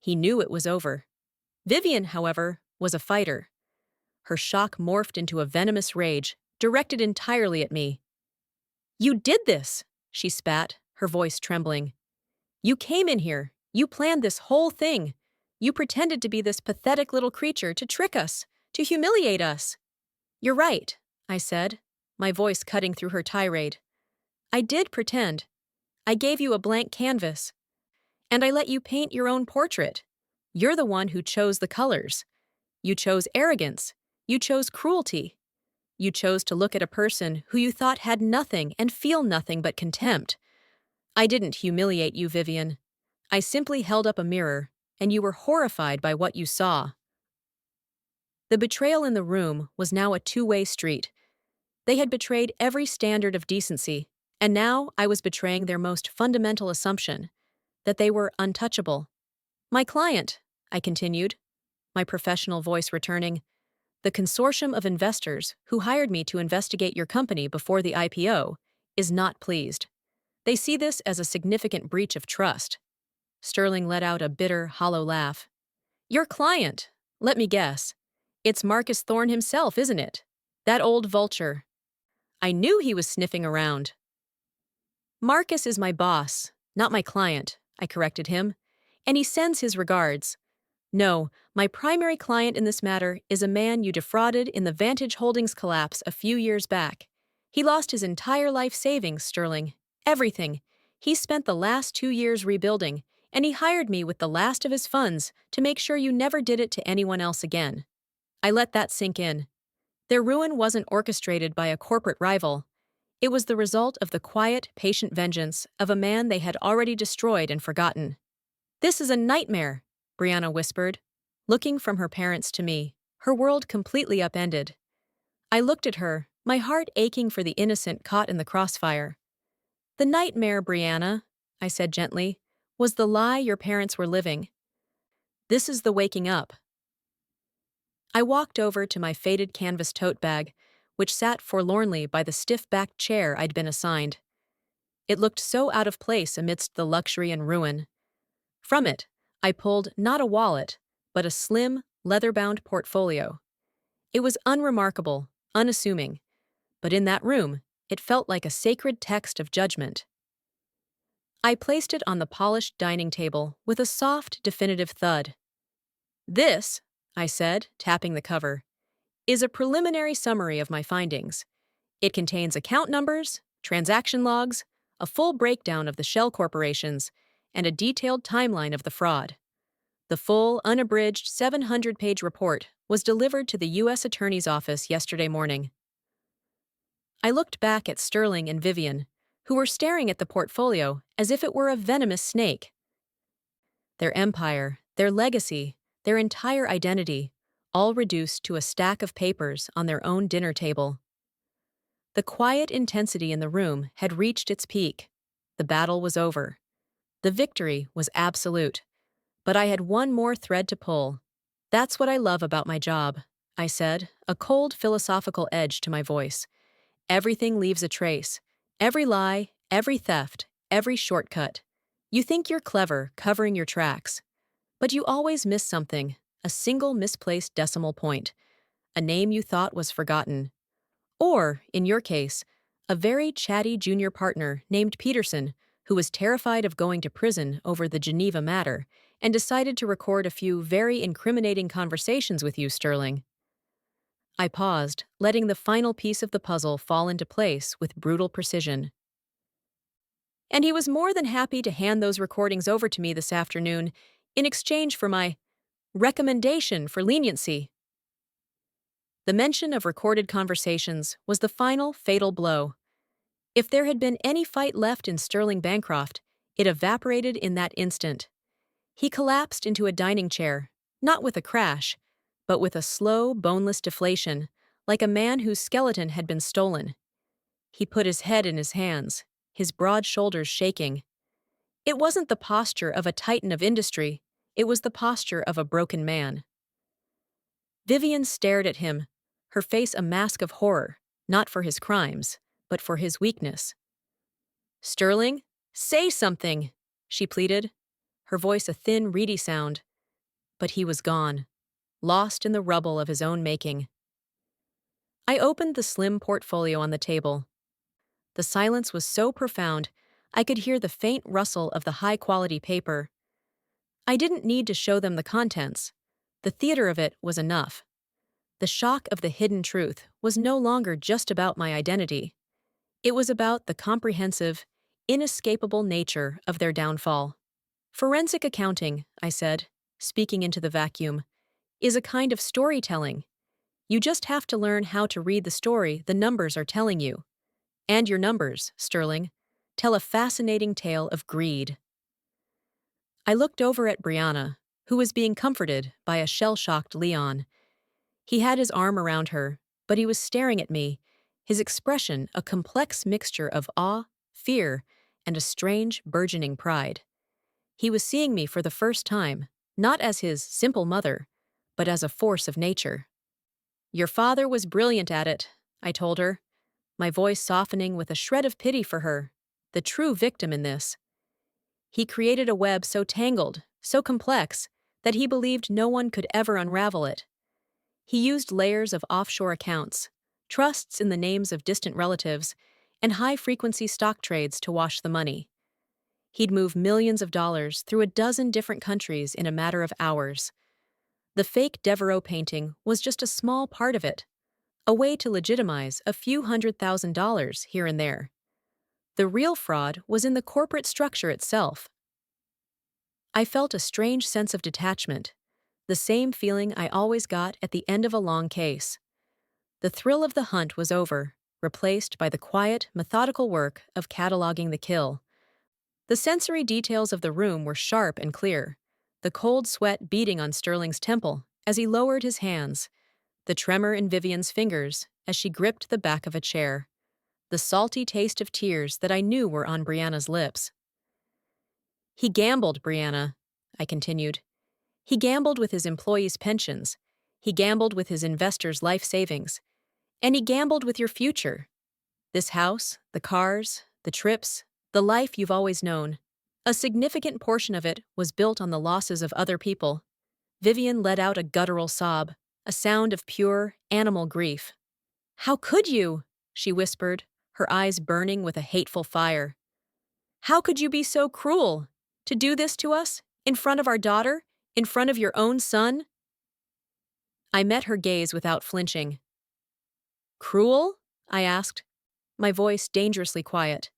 Speaker 1: He knew it was over. Vivian, however, was a fighter. Her shock morphed into a venomous rage, directed entirely at me. "You did this!" she spat, her voice trembling. "You came in here. You planned this whole thing. You pretended to be this pathetic little creature to trick us, to humiliate us." "You're right," I said, my voice cutting through her tirade. "I did pretend. I gave you a blank canvas. And I let you paint your own portrait. You're the one who chose the colors. You chose arrogance. You chose cruelty. You chose to look at a person who you thought had nothing and feel nothing but contempt. I didn't humiliate you, Vivian. I simply held up a mirror, and you were horrified by what you saw." The betrayal in the room was now a two-way street. They had betrayed every standard of decency, and now I was betraying their most fundamental assumption, that they were untouchable. "My client," I continued, my professional voice returning, "the consortium of investors who hired me to investigate your company before the IPO, is not pleased. They see this as a significant breach of trust." Sterling let out a bitter, hollow laugh. "Your client? Let me guess. It's Marcus Thorne himself, isn't it? That old vulture." I knew he was sniffing around. "Marcus is my boss, not my client," I corrected him, "and he sends his regards. No, my primary client in this matter is a man you defrauded in the Vantage Holdings collapse a few years back. He lost his entire life savings, Sterling. Everything. He spent the last 2 years rebuilding, and he hired me with the last of his funds to make sure you never did it to anyone else again." I let that sink in. Their ruin wasn't orchestrated by a corporate rival. It was the result of the quiet, patient vengeance of a man they had already destroyed and forgotten. "This is a nightmare," Brianna whispered, looking from her parents to me, her world completely upended. I looked at her, my heart aching for the innocent caught in the crossfire. "The nightmare, Brianna," I said gently, "was the lie your parents were living. This is the waking up." I walked over to my faded canvas tote bag, which sat forlornly by the stiff-backed chair I'd been assigned. It looked so out of place amidst the luxury and ruin. From it, I pulled not a wallet, but a slim, leather-bound portfolio. It was unremarkable, unassuming, but in that room, it felt like a sacred text of judgment. I placed it on the polished dining table with a soft, definitive thud. "This," I said, tapping the cover, "is a preliminary summary of my findings. It contains account numbers, transaction logs, a full breakdown of the shell corporations, and a detailed timeline of the fraud. The full, unabridged 700-page report was delivered to the U.S. Attorney's Office yesterday morning. I looked back at Sterling and Vivian, who were staring at the portfolio as if it were a venomous snake. Their empire, their legacy, their entire identity, all reduced to a stack of papers on their own dinner table. The quiet intensity in the room had reached its peak. The battle was over. The victory was absolute. But I had one more thread to pull. "That's what I love about my job," I said, a cold philosophical edge to my voice. "Everything leaves a trace. Every lie, every theft, every shortcut. You think you're clever, covering your tracks. But you always miss something, a single misplaced decimal point, a name you thought was forgotten. Or, in your case, a very chatty junior partner named Peterson, who was terrified of going to prison over the Geneva matter and decided to record a few very incriminating conversations with you, Sterling." I paused, letting the final piece of the puzzle fall into place with brutal precision. "And he was more than happy to hand those recordings over to me this afternoon in exchange for my recommendation for leniency." The mention of recorded conversations was the final, fatal blow. If there had been any fight left in Sterling Bancroft, it evaporated in that instant. He collapsed into a dining chair, not with a crash, but with a slow, boneless deflation, like a man whose skeleton had been stolen. He put his head in his hands, his broad shoulders shaking. It wasn't the posture of a titan of industry, it was the posture of a broken man. Vivian stared at him, her face a mask of horror, not for his crimes, but for his weakness. "Sterling, say something," she pleaded, her voice a thin, reedy sound. But he was gone, lost in the rubble of his own making. I opened the slim portfolio on the table. The silence was so profound, I could hear the faint rustle of the high-quality paper. I didn't need to show them the contents. The theater of it was enough. The shock of the hidden truth was no longer just about my identity. It was about the comprehensive, inescapable nature of their downfall. "Forensic accounting," I said, speaking into the vacuum, "is a kind of storytelling. You just have to learn how to read the story the numbers are telling you. And your numbers, Sterling, tell a fascinating tale of greed." I looked over at Brianna, who was being comforted by a shell-shocked Leon. He had his arm around her, but he was staring at me, his expression a complex mixture of awe, fear, and a strange, burgeoning pride. He was seeing me for the first time, not as his simple mother, but as a force of nature. "Your father was brilliant at it," I told her, my voice softening with a shred of pity for her, the true victim in this. "He created a web so tangled, so complex, that he believed no one could ever unravel it. He used layers of offshore accounts, trusts in the names of distant relatives, and high-frequency stock trades to wash the money. He'd move millions of dollars through a dozen different countries in a matter of hours. The fake Devereaux painting was just a small part of it, a way to legitimize a few $100,000 here and there. The real fraud was in the corporate structure itself." I felt a strange sense of detachment, the same feeling I always got at the end of a long case. The thrill of the hunt was over, replaced by the quiet, methodical work of cataloging the kill. The sensory details of the room were sharp and clear, the cold sweat beating on Sterling's temple as he lowered his hands, the tremor in Vivian's fingers as she gripped the back of a chair, the salty taste of tears that I knew were on Brianna's lips. "He gambled, Brianna," I continued. "He gambled with his employees' pensions. He gambled with his investors' life savings. And he gambled with your future. This house, the cars, the trips, the life you've always known. A significant portion of it was built on the losses of other people." Vivian let out a guttural sob, a sound of pure, animal grief. "How could you?" she whispered, her eyes burning with a hateful fire. "How could you be so cruel? To do this to us? In front of our daughter? In front of your own son?" I met her gaze without flinching. "Cruel?" I asked, my voice dangerously quiet.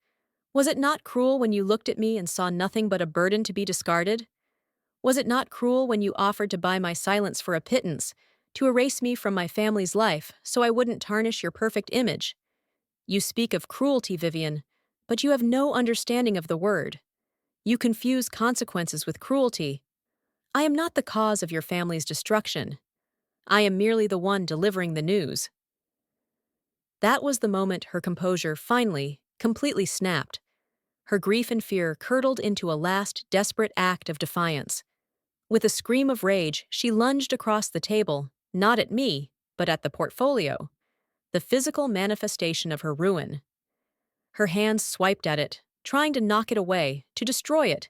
Speaker 1: Was it not cruel when you looked at me and saw nothing but a burden to be discarded? Was it not cruel when you offered to buy my silence for a pittance, to erase me from my family's life so I wouldn't tarnish your perfect image? You speak of cruelty, Vivian, but you have no understanding of the word. You confuse consequences with cruelty. I am not the cause of your family's destruction. I am merely the one delivering the news. That was the moment her composure finally, completely snapped. Her grief and fear curdled into a last, desperate act of defiance. With a scream of rage, she lunged across the table, not at me, but at the portfolio, the physical manifestation of her ruin. Her hands swiped at it, trying to knock it away, to destroy it,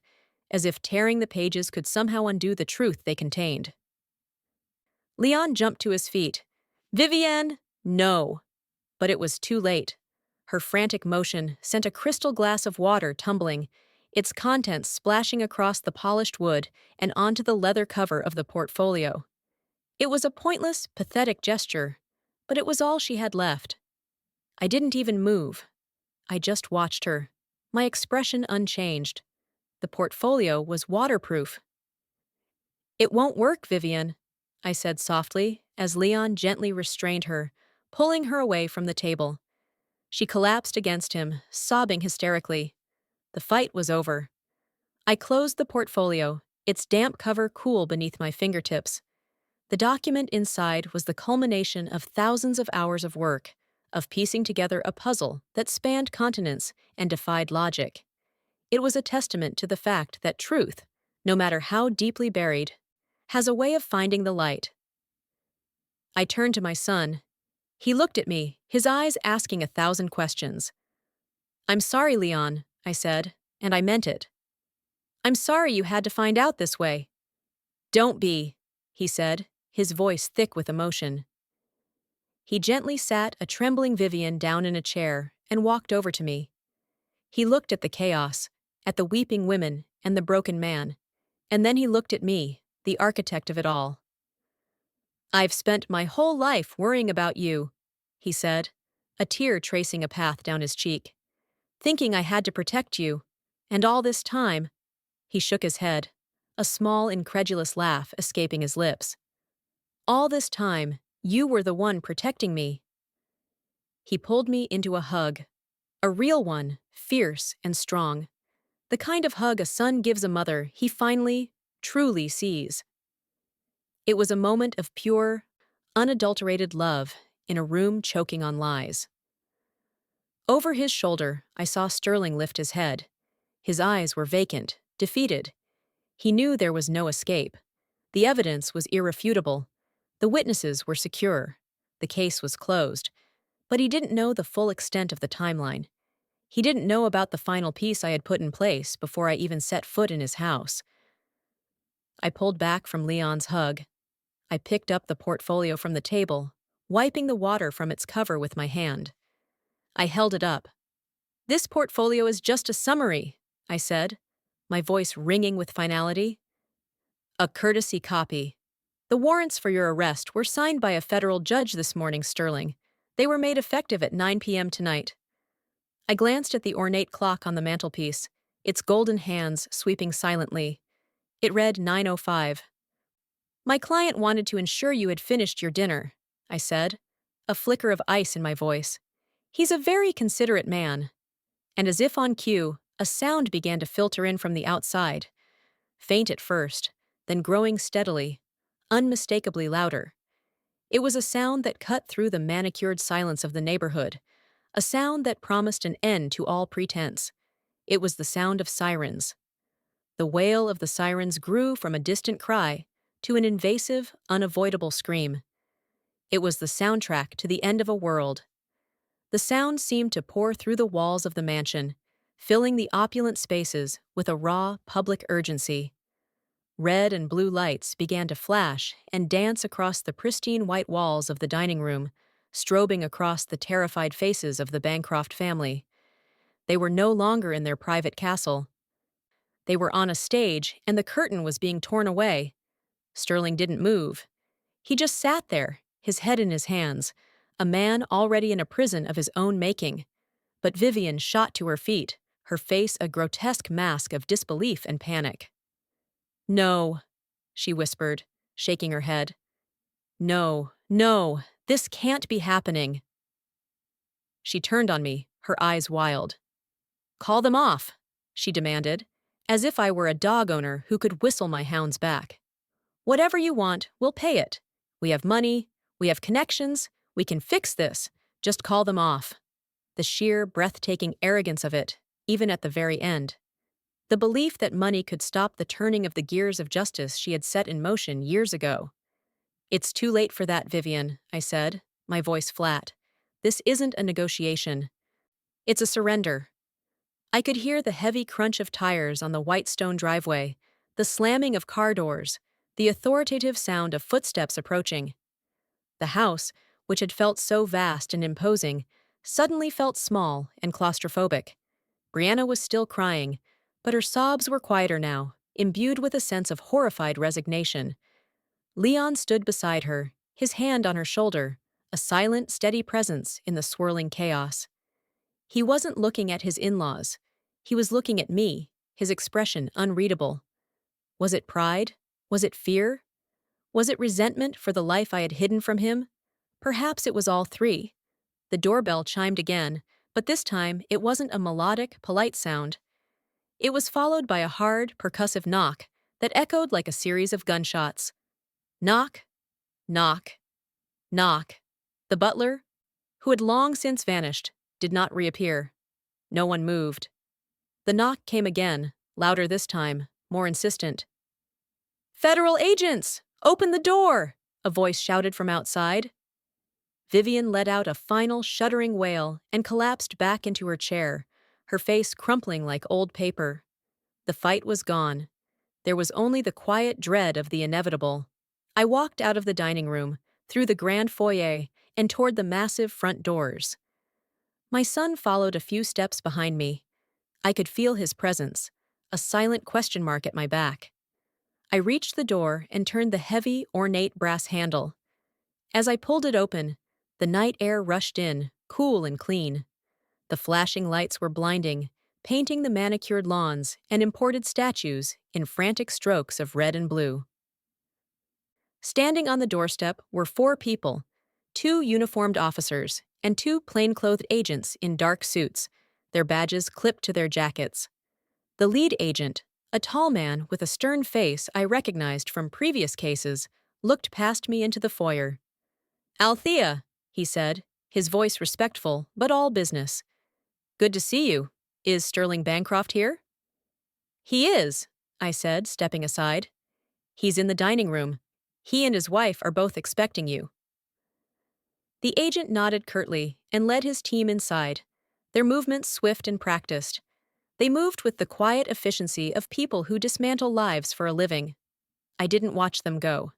Speaker 1: as if tearing the pages could somehow undo the truth they contained. Leon jumped to his feet. Vivienne, no! But it was too late. Her frantic motion sent a crystal glass of water tumbling, its contents splashing across the polished wood and onto the leather cover of the portfolio. It was a pointless, pathetic gesture, but it was all she had left. I didn't even move. I just watched her, my expression unchanged. The portfolio was waterproof. It won't work, Vivian, I said softly as Leon gently restrained her, pulling her away from the table. She collapsed against him, sobbing hysterically. The fight was over. I closed the portfolio, its damp cover cool beneath my fingertips. The document inside was the culmination of thousands of hours of work, of piecing together a puzzle that spanned continents and defied logic. It was a testament to the fact that truth, no matter how deeply buried, has a way of finding the light. I turned to my son. He looked at me, his eyes asking 1,000 questions. I'm sorry, Leon, I said, and I meant it. I'm sorry you had to find out this way. Don't be, he said, his voice thick with emotion. He gently sat a trembling Vivian down in a chair and walked over to me. He looked at the chaos, at the weeping women and the broken man, and then he looked at me, the architect of it all. I've spent my whole life worrying about you, he said, a tear tracing a path down his cheek. Thinking I had to protect you, and all this time, he shook his head, a small, incredulous laugh escaping his lips. All this time, you were the one protecting me. He pulled me into a hug, a real one, fierce and strong, the kind of hug a son gives a mother he finally, truly sees. It was a moment of pure, unadulterated love in a room choking on lies. Over his shoulder, I saw Sterling lift his head. His eyes were vacant, defeated. He knew there was no escape. The evidence was irrefutable. The witnesses were secure. The case was closed. But he didn't know the full extent of the timeline. He didn't know about the final piece I had put in place before I even set foot in his house. I pulled back from Leon's hug. I picked up the portfolio from the table, wiping the water from its cover with my hand. I held it up. This portfolio is just a summary, I said, my voice ringing with finality. A courtesy copy. The warrants for your arrest were signed by a federal judge this morning, Sterling. They were made effective at 9 p.m. tonight. I glanced at the ornate clock on the mantelpiece, its golden hands sweeping silently. It read 9:05. My client wanted to ensure you had finished your dinner, I said, a flicker of ice in my voice. He's a very considerate man. And as if on cue, a sound began to filter in from the outside. Faint at first, then growing steadily, unmistakably louder. It was a sound that cut through the manicured silence of the neighborhood, a sound that promised an end to all pretense. It was the sound of sirens. The wail of the sirens grew from a distant cry to an invasive, unavoidable scream. It was the soundtrack to the end of a world. The sound seemed to pour through the walls of the mansion, filling the opulent spaces with a raw, public urgency. Red and blue lights began to flash and dance across the pristine white walls of the dining room, strobing across the terrified faces of the Bancroft family. They were no longer in their private castle. They were on a stage, and the curtain was being torn away. Sterling didn't move. He just sat there, his head in his hands, a man already in a prison of his own making. But Vivian shot to her feet, her face a grotesque mask of disbelief and panic. "No," she whispered, shaking her head. "No, no, this can't be happening." She turned on me, her eyes wild. "Call them off," she demanded, as if I were a dog owner who could whistle my hounds back. "Whatever you want, we'll pay it. We have money, we have connections, we can fix this. Just call them off." The sheer, breathtaking arrogance of it, even at the very end. The belief that money could stop the turning of the gears of justice she had set in motion years ago. "It's too late for that, Vivian," I said, my voice flat. "This isn't a negotiation. It's a surrender." I could hear the heavy crunch of tires on the white stone driveway, the slamming of car doors, the authoritative sound of footsteps approaching. The house, which had felt so vast and imposing, suddenly felt small and claustrophobic. Brianna was still crying, but her sobs were quieter now, imbued with a sense of horrified resignation. Leon stood beside her, his hand on her shoulder, a silent, steady presence in the swirling chaos. He wasn't looking at his in-laws. He was looking at me, his expression unreadable. Was it pride? Was it fear? Was it resentment for the life I had hidden from him? Perhaps it was all three. The doorbell chimed again, but this time it wasn't a melodic, polite sound. It was followed by a hard, percussive knock that echoed like a series of gunshots. Knock, knock, knock. The butler, who had long since vanished, did not reappear. No one moved. The knock came again, louder this time, more insistent. "Federal agents! Open the door!" a voice shouted from outside. Vivian let out a final shuddering wail and collapsed back into her chair, her face crumpling like old paper. The fight was gone. There was only the quiet dread of the inevitable. I walked out of the dining room, through the grand foyer, and toward the massive front doors. My son followed a few steps behind me. I could feel his presence, a silent question mark at my back. I reached the door and turned the heavy, ornate brass handle. As I pulled it open, the night air rushed in, cool and clean. The flashing lights were blinding, painting the manicured lawns and imported statues in frantic strokes of red and blue. Standing on the doorstep were 4 people, 2 uniformed officers and 2 plainclothed agents in dark suits, their badges clipped to their jackets. The lead agent, a tall man with a stern face I recognized from previous cases, looked past me into the foyer. "Althea," he said, his voice respectful but all business. "Good to see you. Is Sterling Bancroft here?" "He is," I said, stepping aside. "He's in the dining room. He and his wife are both expecting you." The agent nodded curtly and led his team inside, their movements swift and practiced. They moved with the quiet efficiency of people who dismantle lives for a living. I didn't watch them go.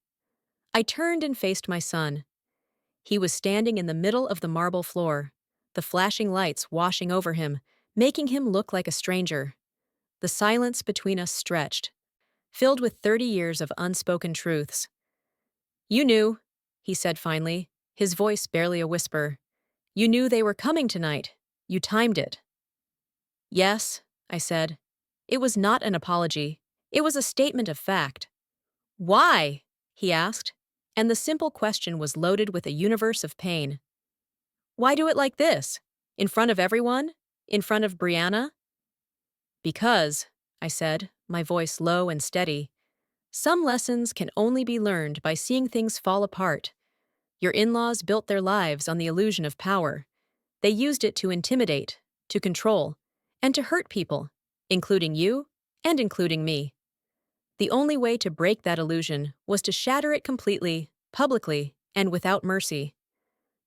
Speaker 1: I turned and faced my son. He was standing in the middle of the marble floor, the flashing lights washing over him, making him look like a stranger. The silence between us stretched, filled with 30 years of unspoken truths. "You knew," he said finally, his voice barely a whisper. "You knew they were coming tonight. You timed it." "Yes," I said. It was not an apology. It was a statement of fact. "Why?" he asked, and the simple question was loaded with a universe of pain. "Why do it like this? In front of everyone? In front of Brianna?" "Because," I said, my voice low and steady, "some lessons can only be learned by seeing things fall apart. Your in-laws built their lives on the illusion of power. They used it to intimidate, to control, and to hurt people, including you and including me. The only way to break that illusion was to shatter it completely, publicly, and without mercy.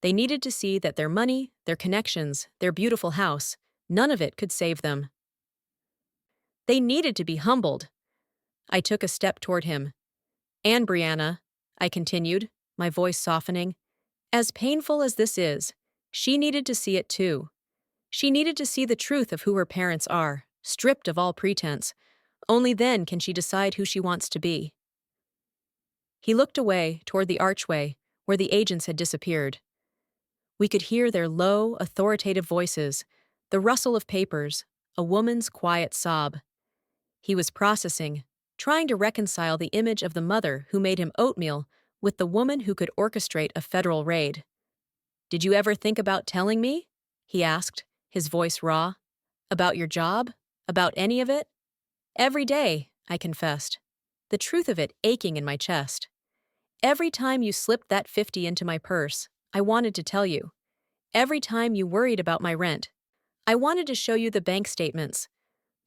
Speaker 1: They needed to see that their money, their connections, their beautiful house, none of it could save them. They needed to be humbled." I took a step toward him. "And Brianna," I continued, my voice softening, "as painful as this is, she needed to see it too. She needed to see the truth of who her parents are, stripped of all pretense. Only then can she decide who she wants to be." He looked away toward the archway, where the agents had disappeared. We could hear their low, authoritative voices, the rustle of papers, a woman's quiet sob. He was processing, trying to reconcile the image of the mother who made him oatmeal with the woman who could orchestrate a federal raid. "Did you ever think about telling me?" he asked, his voice raw. "About your job? About any of it?" "Every day," I confessed, the truth of it aching in my chest. "Every time you slipped that 50 into my purse, I wanted to tell you. Every time you worried about my rent, I wanted to show you the bank statements.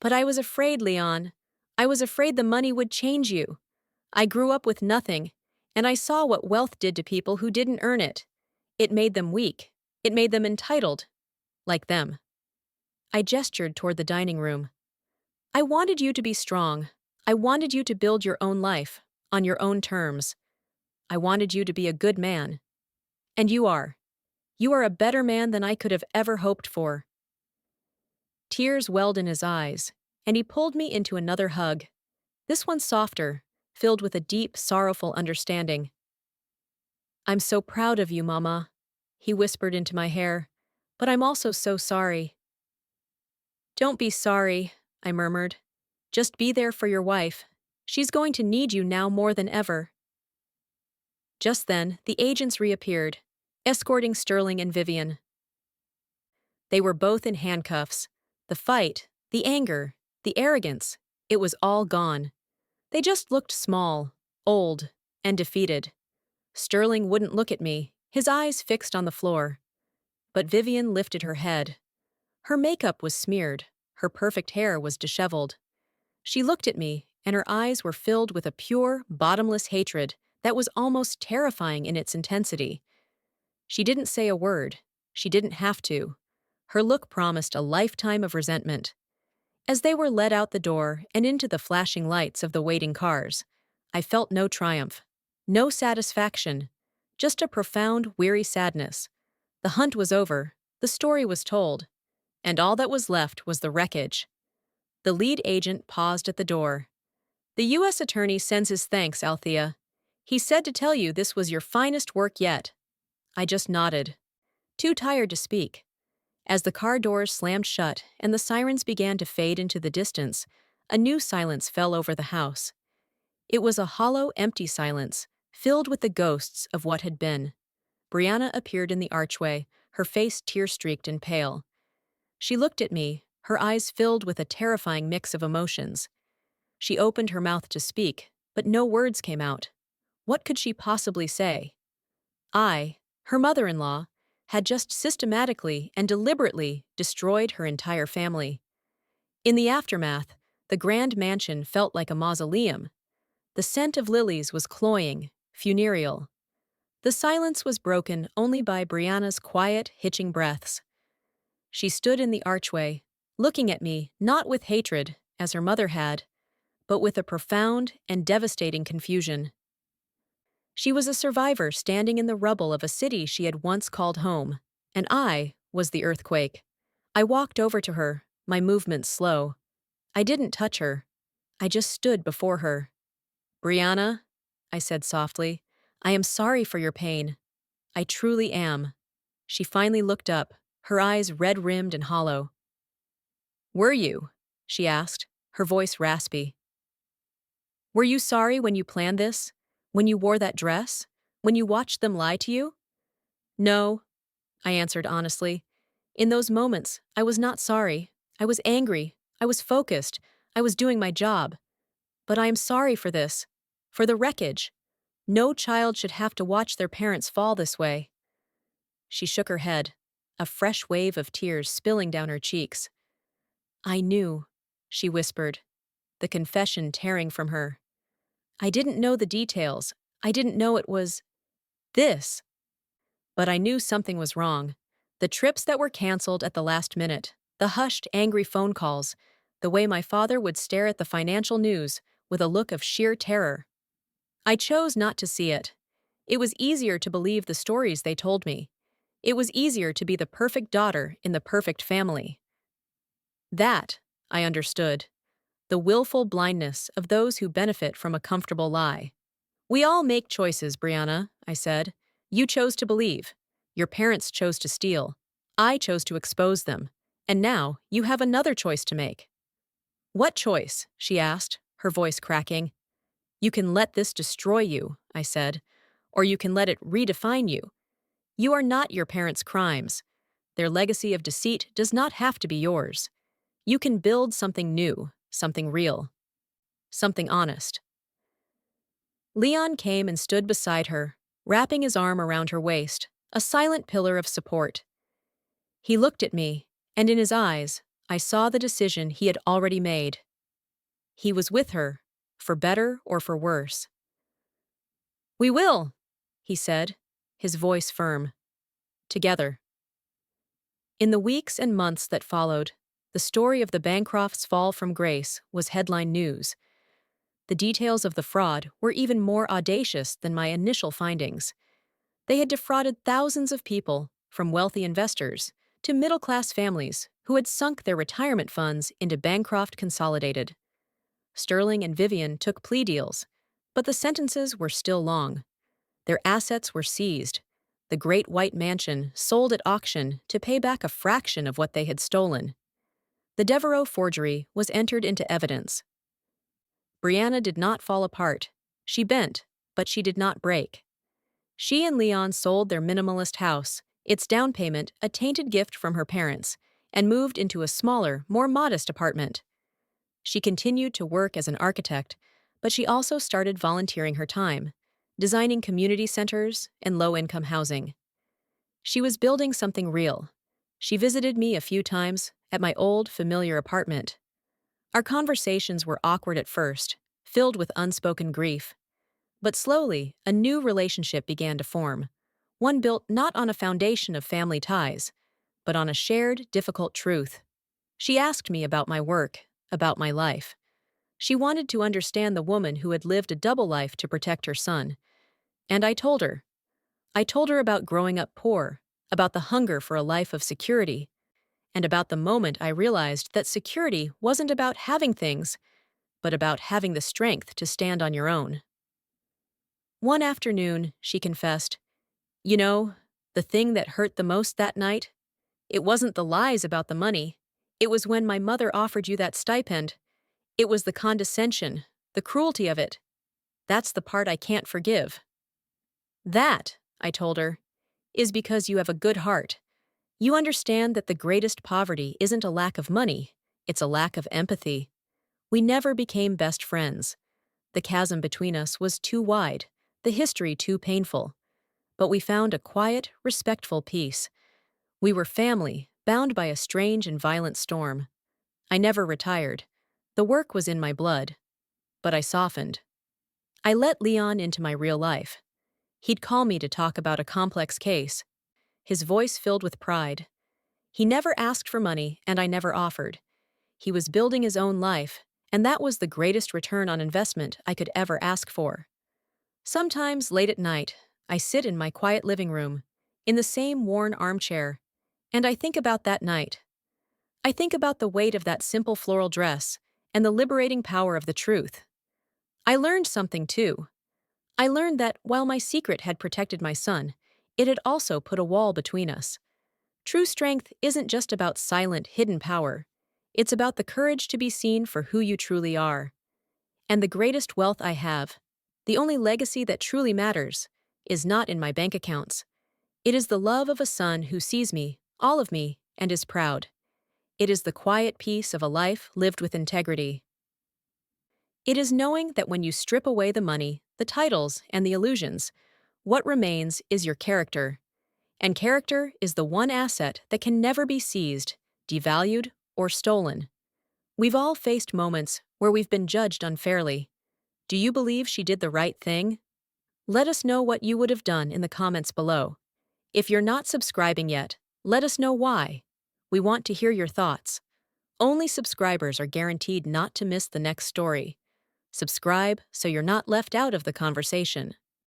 Speaker 1: But I was afraid, Leon. I was afraid the money would change you. I grew up with nothing, and I saw what wealth did to people who didn't earn it. It made them weak. It made them entitled. Like them." I gestured toward the dining room. "I wanted you to be strong. I wanted you to build your own life, on your own terms. I wanted you to be a good man. And you are. You are a better man than I could have ever hoped for." Tears welled in his eyes, and he pulled me into another hug, this one softer, filled with a deep, sorrowful understanding. "I'm so proud of you, Mama," he whispered into my hair, "but I'm also so sorry." "Don't be sorry," I murmured. "Just be there for your wife. She's going to need you now more than ever." Just then, the agents reappeared, escorting Sterling and Vivian. They were both in handcuffs. The fight, the anger, the arrogance, it was all gone. They just looked small, old, and defeated. Sterling wouldn't look at me, his eyes fixed on the floor. But Vivian lifted her head. Her makeup was smeared, her perfect hair was disheveled. She looked at me, and her eyes were filled with a pure, bottomless hatred that was almost terrifying in its intensity. She didn't say a word. She didn't have to. Her look promised a lifetime of resentment. As they were led out the door and into the flashing lights of the waiting cars, I felt no triumph, no satisfaction, just a profound, weary sadness. The hunt was over, the story was told, and all that was left was the wreckage. The lead agent paused at the door. "The U.S. Attorney sends his thanks, Althea. He said to tell you this was your finest work yet." I just nodded, too tired to speak. As the car doors slammed shut and the sirens began to fade into the distance, a new silence fell over the house. It was a hollow, empty silence, filled with the ghosts of what had been. Brianna appeared in the archway, her face tear-streaked and pale. She looked at me, her eyes filled with a terrifying mix of emotions. She opened her mouth to speak, but no words came out. What could she possibly say? I, her mother-in-law, had just systematically and deliberately destroyed her entire family. In the aftermath, the grand mansion felt like a mausoleum. The scent of lilies was cloying, funereal. The silence was broken only by Brianna's quiet, hitching breaths. She stood in the archway, looking at me not with hatred, as her mother had, but with a profound and devastating confusion. She was a survivor standing in the rubble of a city she had once called home, and I was the earthquake. I walked over to her, my movements slow. I didn't touch her. I just stood before her. "Brianna," I said softly, "I am sorry for your pain. I truly am." She finally looked up, her eyes red-rimmed and hollow. "Were you?" she asked, her voice raspy. "Were you sorry when you planned this? When you wore that dress? When you watched them lie to you?" "No," I answered honestly. "In those moments, I was not sorry. I was angry. I was focused. I was doing my job. But I am sorry for this. For the wreckage. No child should have to watch their parents fall this way." She shook her head, a fresh wave of tears spilling down her cheeks. "I knew," she whispered, the confession tearing from her. "I didn't know the details. I didn't know it was this. But I knew something was wrong. The trips that were canceled at the last minute, the hushed, angry phone calls, the way my father would stare at the financial news with a look of sheer terror. I chose not to see it. It was easier to believe the stories they told me. It was easier to be the perfect daughter in the perfect family. That, I understood. The willful blindness of those who benefit from a comfortable lie. "We all make choices, Brianna," I said. "You chose to believe. Your parents chose to steal. I chose to expose them. And now, you have another choice to make. What choice? She asked, her voice cracking. You can let this destroy you, I said, or you can let it redefine you. You are not your parents' crimes. Their legacy of deceit does not have to be yours. You can build something new, something real, something honest. Leon came and stood beside her, wrapping his arm around her waist, a silent pillar of support. He looked at me, and in his eyes, I saw the decision he had already made. He was with her, for better or for worse. We will, he said, his voice firm. Together. In the weeks and months that followed, the story of the Bancrofts' fall from grace was headline news. The details of the fraud were even more audacious than my initial findings. They had defrauded thousands of people, from wealthy investors to middle-class families who had sunk their retirement funds into Bancroft Consolidated. Sterling and Vivian took plea deals, but the sentences were still long. Their assets were seized. The Great White Mansion sold at auction to pay back a fraction of what they had stolen. The Devereaux forgery was entered into evidence. Brianna did not fall apart. She bent, but she did not break. She and Leon sold their minimalist house, its down payment a tainted gift from her parents, and moved into a smaller, more modest apartment. She continued to work as an architect, but she also started volunteering her time, designing community centers and low-income housing. She was building something real. She visited me a few times at my old, familiar apartment. Our conversations were awkward at first, filled with unspoken grief. But slowly, a new relationship began to form, one built not on a foundation of family ties, but on a shared, difficult truth. She asked me about my work, about my life. She wanted to understand the woman who had lived a double life to protect her son. And I told her. I told her about growing up poor, about the hunger for a life of security, and about the moment I realized that security wasn't about having things, but about having the strength to stand on your own. One afternoon, she confessed, "You know, the thing that hurt the most that night? It wasn't the lies about the money. It was when my mother offered you that stipend. It was the condescension, the cruelty of it. That's the part I can't forgive." "That," I told her, "is because you have a good heart. You understand that the greatest poverty isn't a lack of money, it's a lack of empathy." We never became best friends. The chasm between us was too wide, the history too painful. But we found a quiet, respectful peace. We were family, bound by a strange and violent storm. I never retired. The work was in my blood. But I softened. I let Leon into my real life. He'd call me to talk about a complex case, his voice filled with pride. He never asked for money, and I never offered. He was building his own life, and that was the greatest return on investment I could ever ask for. Sometimes, late at night, I sit in my quiet living room, in the same worn armchair, and I think about that night. I think about the weight of that simple floral dress and the liberating power of the truth. I learned something, too. I learned that while my secret had protected my son, it had also put a wall between us. True strength isn't just about silent, hidden power. It's about the courage to be seen for who you truly are. And the greatest wealth I have, the only legacy that truly matters, is not in my bank accounts. It is the love of a son who sees me, all of me, and is proud. It is the quiet peace of a life lived with integrity. It is knowing that when you strip away the money, the titles, and the illusions, what remains is your character. And character is the one asset that can never be seized, devalued, or stolen. We've all faced moments where we've been judged unfairly. Do you believe she did the right thing? Let us know what you would have done in the comments below. If you're not subscribing yet, let us know why. We want to hear your thoughts. Only subscribers are guaranteed not to miss the next story. Subscribe so you're not left out of the conversation.